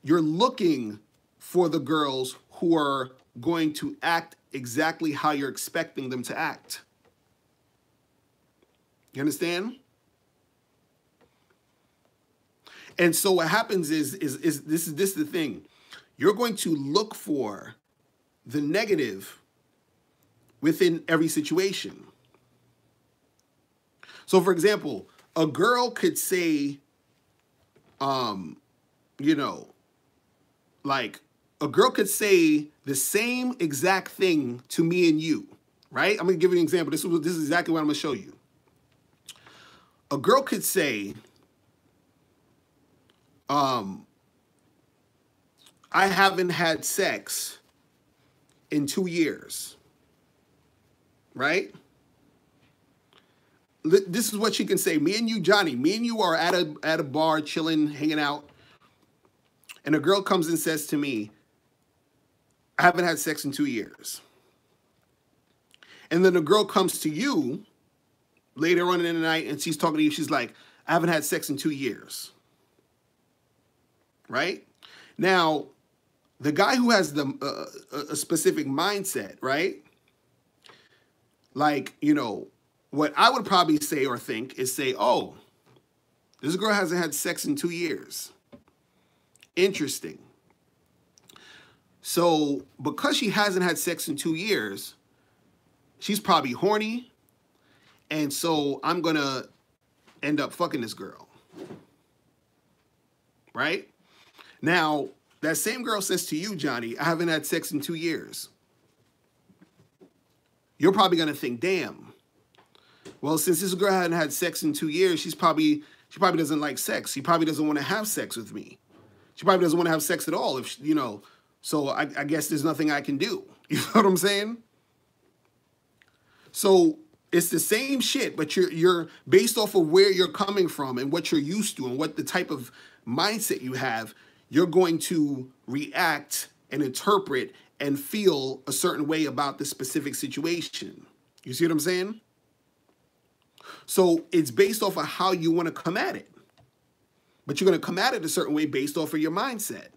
you're looking for the girls who are going to act exactly how you're expecting them to act. You understand? And so what happens is this is the thing. You're going to look for the negative within every situation. So for example, a girl could say, you know, like a girl could say the same exact thing to me and you, right? I'm gonna give you an example. This is exactly what I'm gonna show you. A girl could say, I haven't had sex in 2 years, right? This is what she can say. Me and you, Johnny, me and you are at a bar, chilling, hanging out. And a girl comes and says to me, I haven't had sex in 2 years. And then the girl comes to you later on in the night and she's talking to you. She's like, I haven't had sex in 2 years. Right? Now, the guy who has a specific mindset, right? Like, you know, what I would probably say or think is say, oh, this girl hasn't had sex in 2 years. Interesting. So because she hasn't had sex in 2 years, she's probably horny. And so I'm going to end up fucking this girl. Right? Now, that same girl says to you, Johnny, I haven't had sex in 2 years. You're probably going to think, damn. Well, since this girl hadn't had sex in 2 years, she probably doesn't like sex. She probably doesn't want to have sex with me. She probably doesn't want to have sex at all, if you know. So I guess there's nothing I can do. You know what I'm saying? So it's the same shit, but you're based off of where you're coming from and what you're used to and what the type of mindset you have, you're going to react and interpret and feel a certain way about the specific situation. You see what I'm saying? So it's based off of how you want to come at it. But you're going to come at it a certain way based off of your mindset.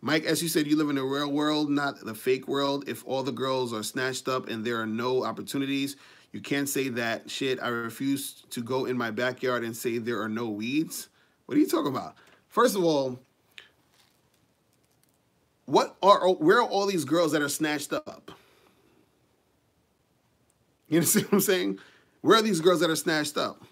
Mike, as you said, you live in the real world, not the fake world. If all the girls are snatched up and there are no opportunities, you can't say that shit. I refuse to go in my backyard and say there are no weeds. What are you talking about? First of all, where are all these girls that are snatched up? You understand what I'm saying? Where are these girls that are snatched up?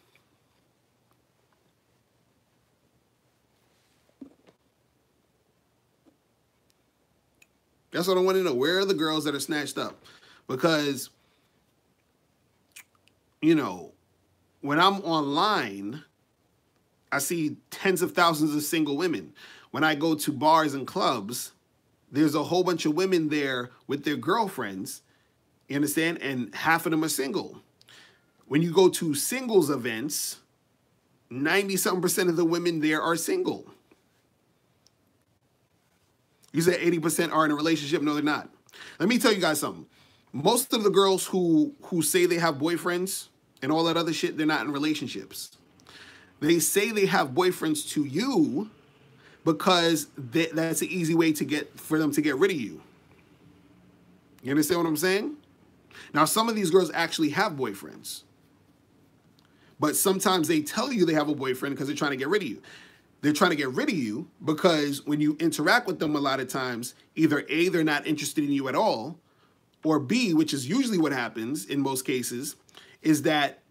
That's what I want to know. Where are the girls that are snatched up? Because, you know, when I'm online, I see tens of thousands of single women. When I go to bars and clubs, there's a whole bunch of women there with their girlfriends, you understand? And half of them are single. When you go to singles events, 90-something% of the women there are single. You said 80% are in a relationship. No, they're not. Let me tell you guys something. Most of the girls who say they have boyfriends and all that other shit, they're not in relationships. They say they have boyfriends to you because that's an easy way for them to get rid of you. You understand what I'm saying? Now, some of these girls actually have boyfriends. But sometimes they tell you they have a boyfriend because they're trying to get rid of you. They're trying to get rid of you because when you interact with them a lot of times, either A, they're not interested in you at all, or B, which is usually what happens in most cases, is that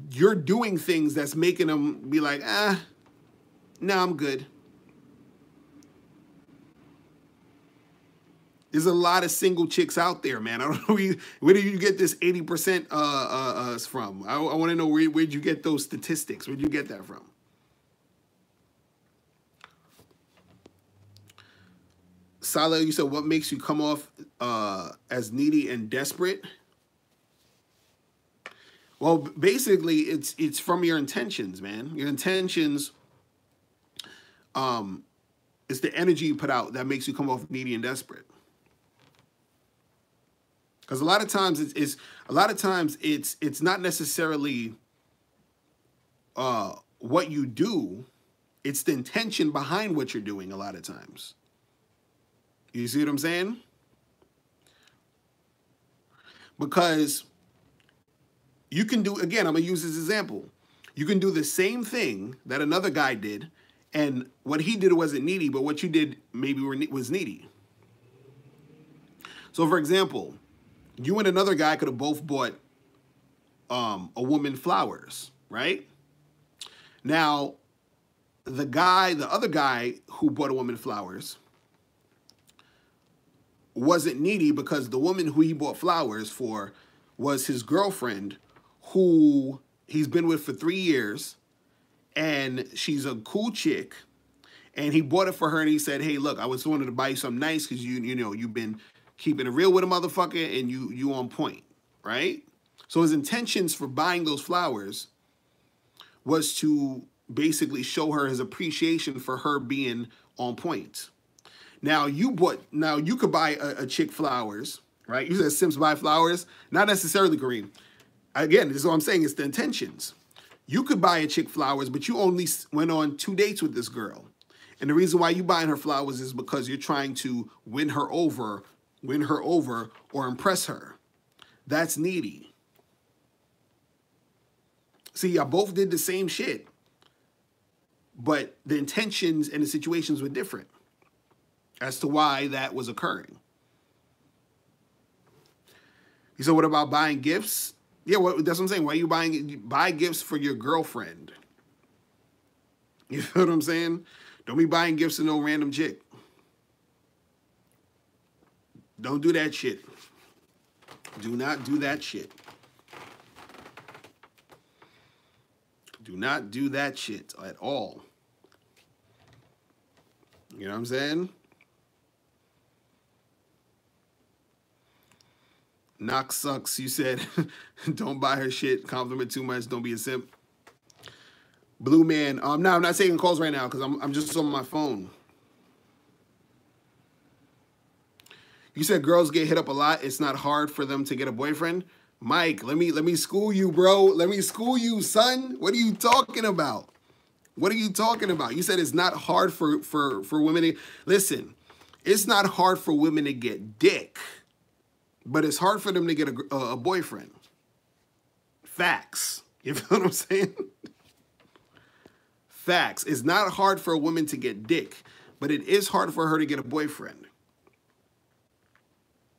you're doing things that's making them be like, no, I'm good. There's a lot of single chicks out there, man. I don't know where do you get this 80% from? I want to know where'd you get those statistics? Where'd you get that from? Sala, you said, what makes you come off as needy and desperate? Well, basically, it's from your intentions, man. Your intentions It's the energy you put out that makes you come off needy and desperate. Because a lot of times it's not necessarily what you do, it's the intention behind what you're doing a lot of times. You see what I'm saying? Because you can do, again, I'm going to use this example. You can do the same thing that another guy did, and what he did wasn't needy, but what you did maybe was needy. So, for example, you and another guy could have both bought a woman flowers, right? Now, the other guy who bought a woman flowers wasn't needy because the woman who he bought flowers for was his girlfriend who he's been with for 3 years, and she's a cool chick, and he bought it for her, and he said, hey, look, I was wanted to buy you something nice because you've been keeping it real with a motherfucker, and you on point, right? So his intentions for buying those flowers was to basically show her his appreciation for her being on point. Now you could buy a chick flowers, right? You said Sims buy flowers, not necessarily, Kareem. Again, this is what I'm saying, it's the intentions. You could buy a chick flowers, but you only went on 2 dates with this girl. And the reason why you buying her flowers is because you're trying to win her over or impress her. That's needy. See, y'all both did the same shit, but the intentions and the situations were different as to why that was occurring. You said, what about buying gifts? Yeah, that's what I'm saying. Why are you buy gifts for your girlfriend? You know what I'm saying? Don't be buying gifts to no random chick. Don't do that shit. Do not do that shit. Do not do that shit at all. You know what I'm saying? Knox sucks. You said, don't buy her shit. Compliment too much. Don't be a simp. Blue man. No, I'm not taking calls right now because I'm just on my phone. You said girls get hit up a lot. It's not hard for them to get a boyfriend. Mike, let me school you, bro. Let me school you, son. What are you talking about? What are you talking about? You said it's not hard for women to... Listen, it's not hard for women to get dick, but it's hard for them to get a boyfriend. Facts. You know what I'm saying? Facts. It's not hard for a woman to get dick, but it is hard for her to get a boyfriend.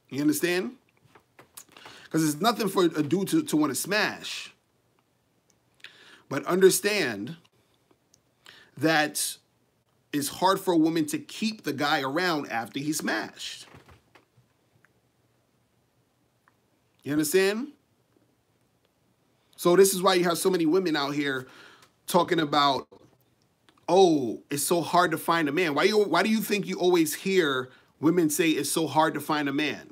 You understand? Because it's nothing for a dude to want to smash. But understand that it's hard for a woman to keep the guy around after he smashed. You understand? So this is why you have so many women out here talking about, oh, it's so hard to find a man. Why do you think you always hear women say it's so hard to find a man?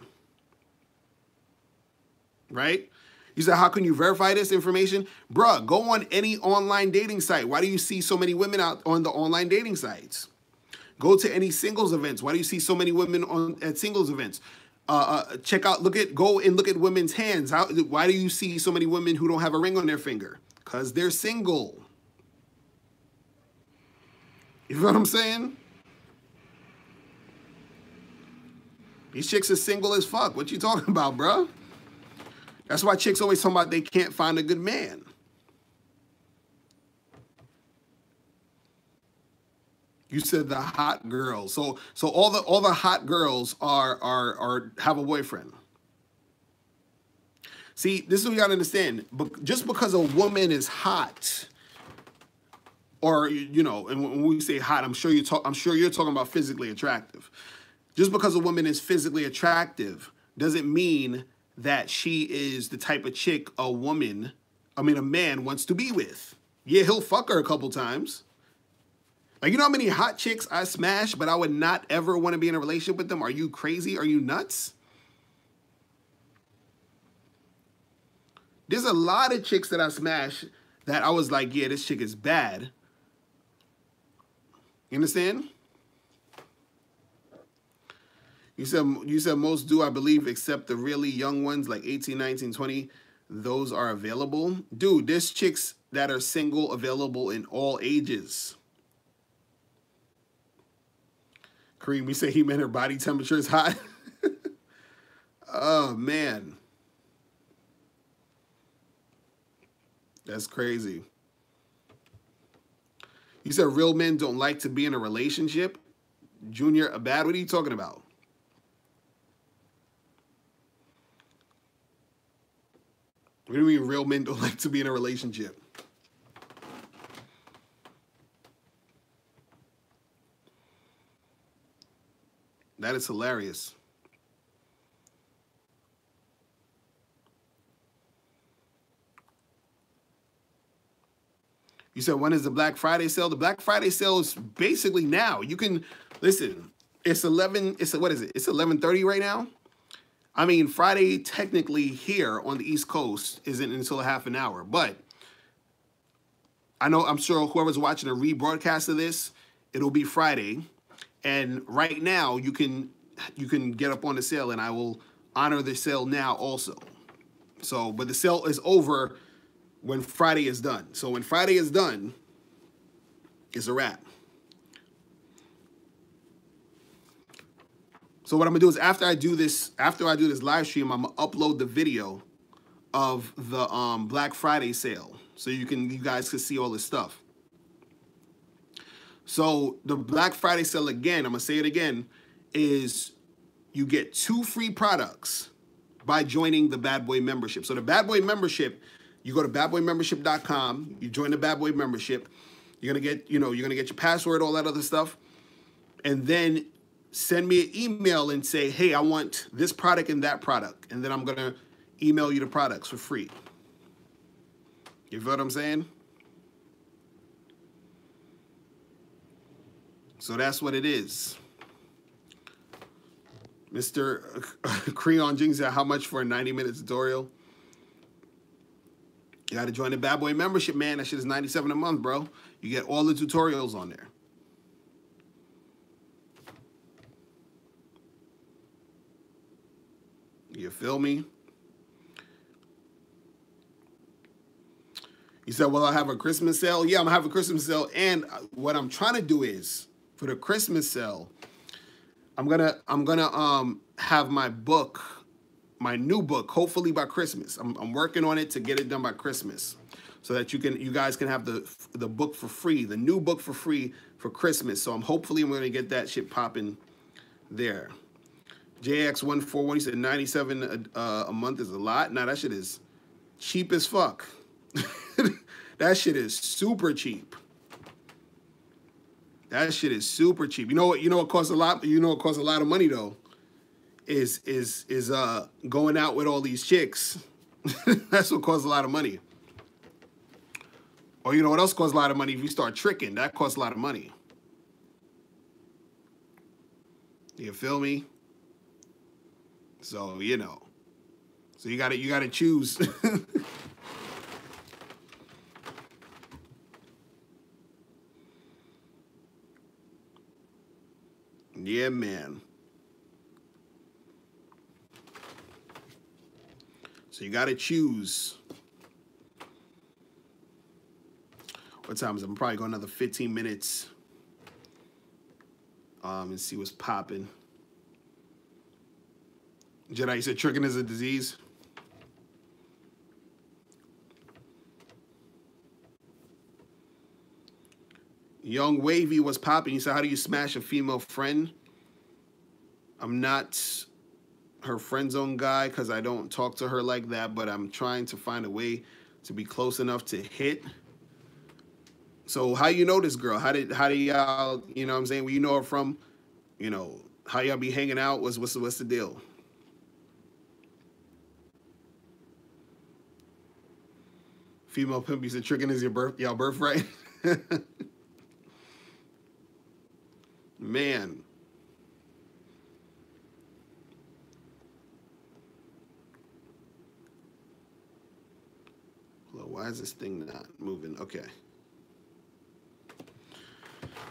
Right? You said, how can you verify this information? Bruh, go on any online dating site. Why do you see so many women out on the online dating sites? Go to any singles events. Why do you see so many women at singles events? Check out, go and look at women's hands. Why do you see so many women who don't have a ring on their finger? Because they're single. You know what I'm saying? These chicks are single as fuck. What you talking about, bruh? That's why chicks always talking about they can't find a good man. You said the hot girls. So all the hot girls are have a boyfriend. See, this is what you gotta understand. But just because a woman is hot, or you know, and when we say hot, I'm sure you're talking about physically attractive. Just because a woman is physically attractive doesn't mean that she is the type of chick a man wants to be with. Yeah, he'll fuck her a couple times. Like, you know how many hot chicks I smash, but I would not ever want to be in a relationship with them? Are you crazy? Are you nuts? There's a lot of chicks that I smash that I was like, yeah, this chick is bad. You understand? You said most do, I believe, except the really young ones like 18, 19, 20. Those are available. Dude, there's chicks that are single available in all ages. Kareem, we say he meant her body temperature is hot. Oh, man. That's crazy. You said real men don't like to be in a relationship? Junior Abad, what are you talking about? What do you mean real men don't like to be in a relationship? That is hilarious. You said when is the Black Friday sale? The Black Friday sale is basically now. You can listen. It's 11. It's what is it? It's 11:30 right now. I mean, Friday technically here on the East Coast isn't until a half an hour, but I'm sure whoever's watching a rebroadcast of this, it'll be Friday. And right now you can get up on the sale, and I will honor the sale now also. So, but the sale is over when Friday is done. So when Friday is done, it's a wrap. So what I'm gonna do is after I do this live stream, I'm gonna upload the video of the Black Friday sale, so you guys can see all this stuff. So the Black Friday sale, again, I'm gonna say it again, is you get 2 free products by joining the Bad Boy membership. So the Bad Boy membership, you go to badboymembership.com, you join the Bad Boy membership, you're gonna get your password, all that other stuff, and then send me an email and say, hey, I want this product and that product, and then I'm gonna email you the products for free. You feel what I'm saying? So that's what it is. Mr. Creon Jing said, how much for a 90-minute tutorial? You got to join the Bad Boy membership, man. That shit is $97 a month, bro. You get all the tutorials on there. You feel me? You said, well, I have a Christmas sale. Yeah, I'm going to have a Christmas sale. And what I'm trying to do is, for the Christmas sale, I'm gonna have my book, my new book, hopefully by Christmas. I'm working on it to get it done by Christmas, so that you guys can have the book for free, the new book for free for Christmas. So I'm gonna get that shit popping there. JX141, he said 97 a month is a lot. Nah, that shit is cheap as fuck. That shit is super cheap. That shit is super cheap. You know what costs a lot? You know what costs a lot of money though? Is going out with all these chicks. That's what costs a lot of money. Or you know what else costs a lot of money? If you start tricking, that costs a lot of money. You feel me? So so you gotta choose. Yeah, man. So you got to choose. What time is it? I'm probably going another 15 minutes. And see what's popping. Jedi, you said tricking is a disease? Young Wavy was popping. He said, how do you smash a female friend? I'm not her friend zone guy because I don't talk to her like that, but I'm trying to find a way to be close enough to hit. So how you know this girl? How do y'all, you know what I'm saying? Where you know her from? You know, how y'all be hanging out? What's the deal? Female pimp, you said tricking is y'all birthright? Man. Why is this thing not moving? Okay.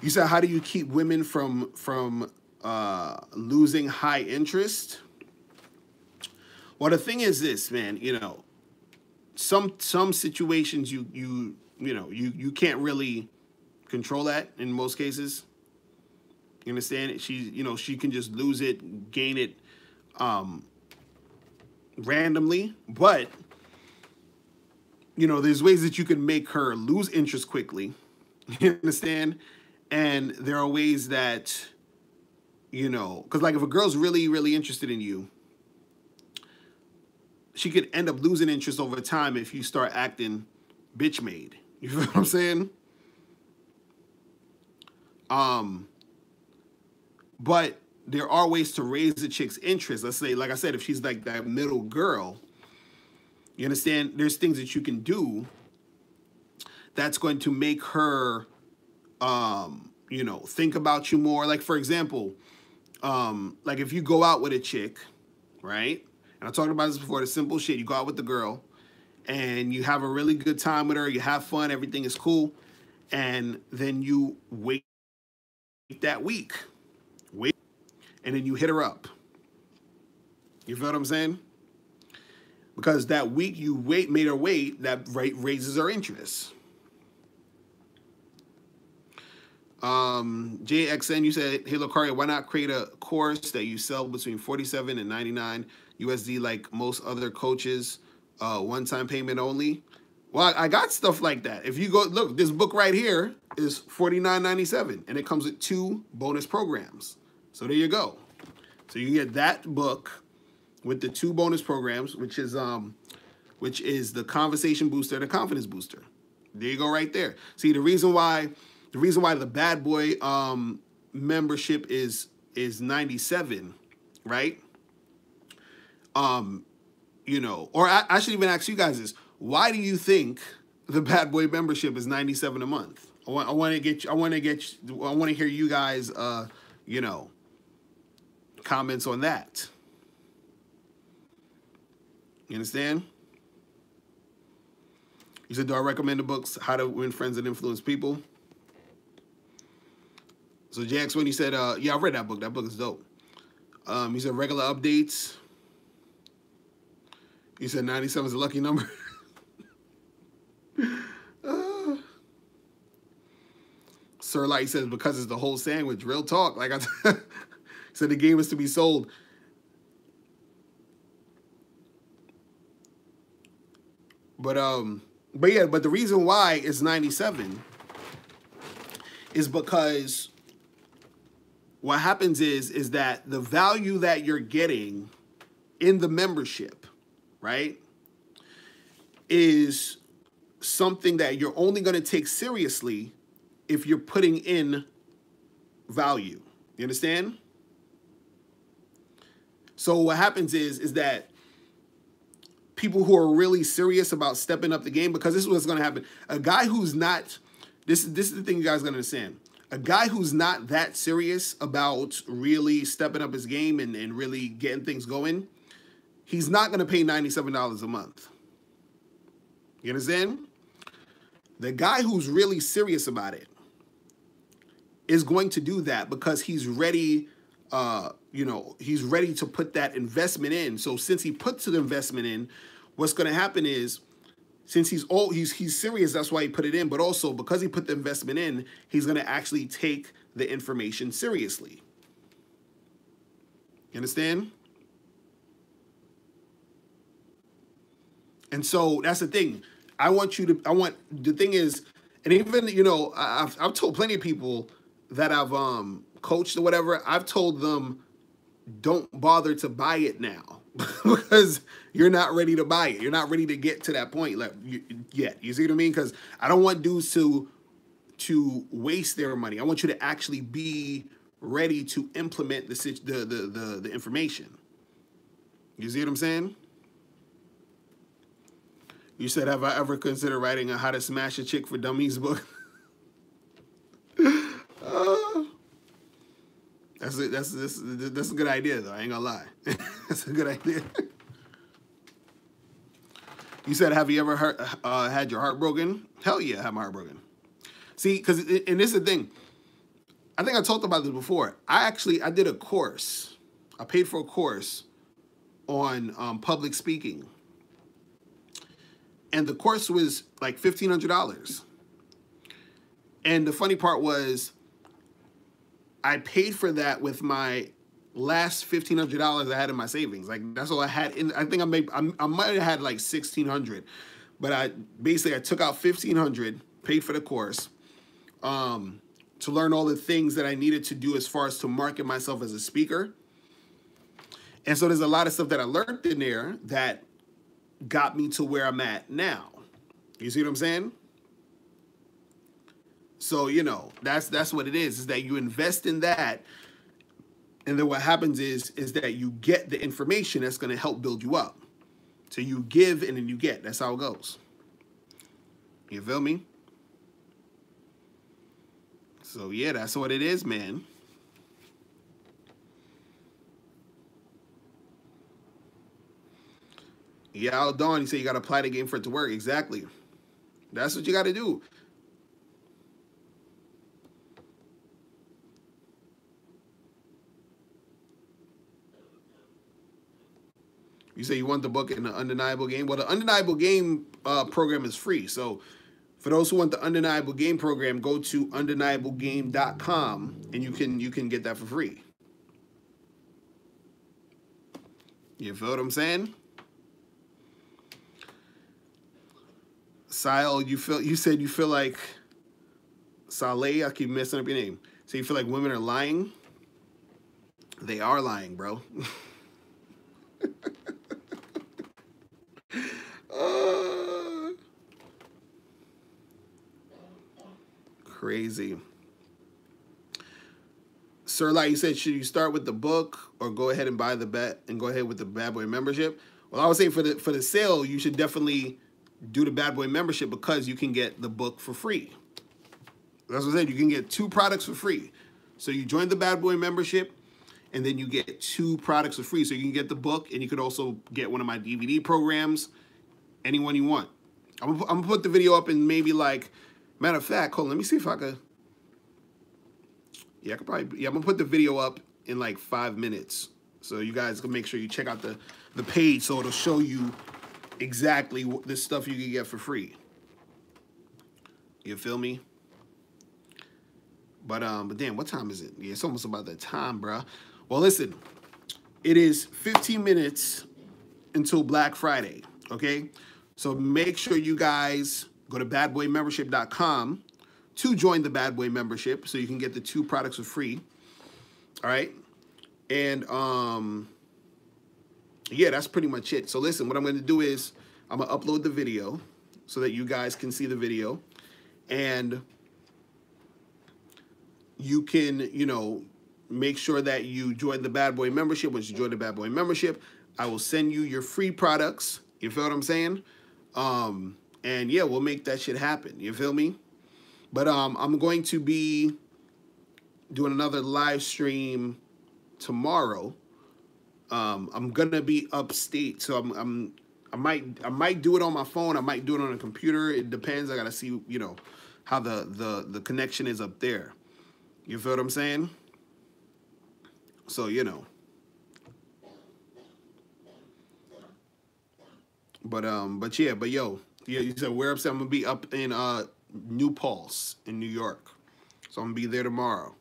You said, how do you keep women from losing high interest. Well, the thing is this, man. You know, some situations you can't really control that in most cases. You understand? She can just lose it, gain it randomly, but there's ways that you can make her lose interest quickly. You understand? And there are ways that, because like if a girl's really, really interested in you, she could end up losing interest over time if you start acting bitch made. You feel what I'm saying? But there are ways to raise the chick's interest. Let's say, like I said, if she's like that middle girl, you understand? There's things that you can do that's going to make her, think about you more. Like, for example, like if you go out with a chick, right? And I talked about this before, the simple shit. You go out with the girl and you have a really good time with her. You have fun. Everything is cool. And then you wait that week. And then you hit her up. You feel what I'm saying? Because that week you made her wait, that raises her interest. JXN, you said, hey, Locaria, why not create a course that you sell between 47 and 99 USD like most other coaches, one-time payment only? Well, I got stuff like that. If you go, look, this book right here is $49.97, and it comes with 2 bonus programs. So there you go. So you can get that book with the 2 bonus programs, which is the Conversation Booster and the Confidence Booster. There you go, right there. See, the reason why the Bad Boy membership is 97, right? Or I should even ask you guys this: why do you think the Bad Boy membership is 97 a month? I want to hear you guys, comments on that. You understand? You said, do I recommend the books, How to Win Friends and Influence People? So Jax, when you said, yeah, I read that book. That book is dope. You said regular updates. You said 97 is a lucky number. Sir Light says, because it's the whole sandwich. Real talk. Like I said, the game is to be sold. But the reason why it's 97 is because what happens is that the value that you're getting in the membership, right, is something that you're only going to take seriously if you're putting in value. You understand? So what happens is that people who are really serious about stepping up the game, because this is what's going to happen. A guy who's not, this is the thing you guys got to understand. A guy who's not that serious about really stepping up his game and really getting things going, he's not going to pay $97 a month. You understand? The guy who's really serious about it is going to do that because he's ready, he's ready to put that investment in. So since he puts the investment in, what's going to happen is, since he's serious, that's why he put it in. But also because he put the investment in, he's going to actually take the information seriously. You understand? And so that's the thing. The thing is, and even, I've told plenty of people that I've coached or whatever, I've told them, don't bother to buy it now because you're not ready to buy it. You're not ready to get to that point yet. You see what I mean? Because I don't want dudes to waste their money. I want you to actually be ready to implement the information. You see what I'm saying? You said, have I ever considered writing a How to Smash a Chick for Dummies book? That's a good idea, though. I ain't gonna lie. That's a good idea. You said, have you ever had your heart broken? Hell yeah, I have my heart broken. See, and this is the thing. I think I talked about this before. I did a course. I paid for a course on public speaking, and the course was like $1,500. And the funny part was, I paid for that with my last $1,500 I had in my savings. Like that's all I had. I think I might have had like $1,600, but I took out $1,500, paid for the course, to learn all the things that I needed to do as far as to market myself as a speaker. And so there's a lot of stuff that I learned in there that got me to where I'm at now. You see what I'm saying? So, you know, that's what it is that you invest in that. And then what happens is that you get the information that's going to help build you up. So you give and then you get. That's how it goes. You feel me? So, yeah, that's what it is, man. Yeah, Dawn, you say you got to apply the game for it to work. Exactly. That's what you got to do. You say you want the book in the Undeniable Game. Well, the Undeniable Game program is free. So for those who want the Undeniable Game program, go to undeniablegame.com and you can get that for free. You feel what I'm saying? Sile, you said you feel like Saleh, I keep messing up your name. So you feel like women are lying? They are lying, bro. Crazy. Sir, like you said, should you start with the book or go ahead and buy the bet and go ahead with the Bad Boy membership? Well, I would say for the sale, you should definitely do the Bad Boy membership because you can get the book for free. That's what I said. You can get 2 products for free. So you join the Bad Boy membership, and then you get 2 products for free. So you can get the book, and you could also get one of my DVD programs, anyone you want. I'm gonna put the video up in maybe like, matter of fact, hold on, let me see if I could. Yeah, I could probably. Yeah, I'm gonna put the video up in like 5 minutes, so you guys can make sure you check out the page, so it'll show you exactly the stuff you can get for free. You feel me? But damn, what time is it? Yeah, it's almost about that time, bruh. Well, listen, it is 15 minutes until Black Friday, okay? So make sure you guys go to badboymembership.com to join the Bad Boy membership so you can get the 2 products for free, all right? And, yeah, that's pretty much it. So listen, what I'm going to do is I'm going to upload the video so that you guys can see the video. And you can, you know, make sure that you join the Bad Boy membership. Once you join the Bad Boy membership, I will send you your free products. You feel what I'm saying? And yeah, we'll make that shit happen. You feel me? But I'm going to be doing another live stream tomorrow. I'm gonna be upstate, so I might do it on my phone. I might do it on a computer. It depends. I gotta see, you know, how the connection is up there. You feel what I'm saying? So, you know. But yo, yeah, you said where upstate? I'm gonna be up in New Paltz in New York. So I'm gonna be there tomorrow.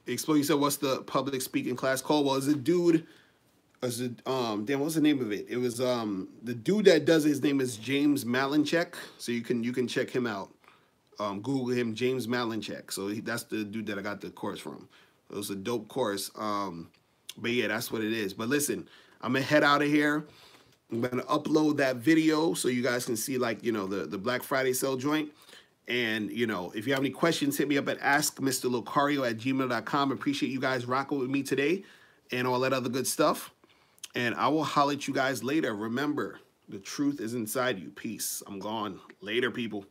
Explode, you said, what's the public speaking class called? Well, it's a dude, damn, what's the name of it? It was the dude that does it, his name is James Malinchek. So you can check him out. Google him, James Malinchek. So that's the dude that I got the course from. It was a dope course. But yeah, that's what it is. But listen, I'm gonna head out of here. I'm gonna upload that video so you guys can see, like, you know, the Black Friday sale joint. And, you know, if you have any questions, hit me up at askmrlocario@gmail.com. Appreciate you guys rocking with me today and all that other good stuff. And I will holler at you guys later. Remember, the truth is inside you. Peace. I'm gone. Later, people.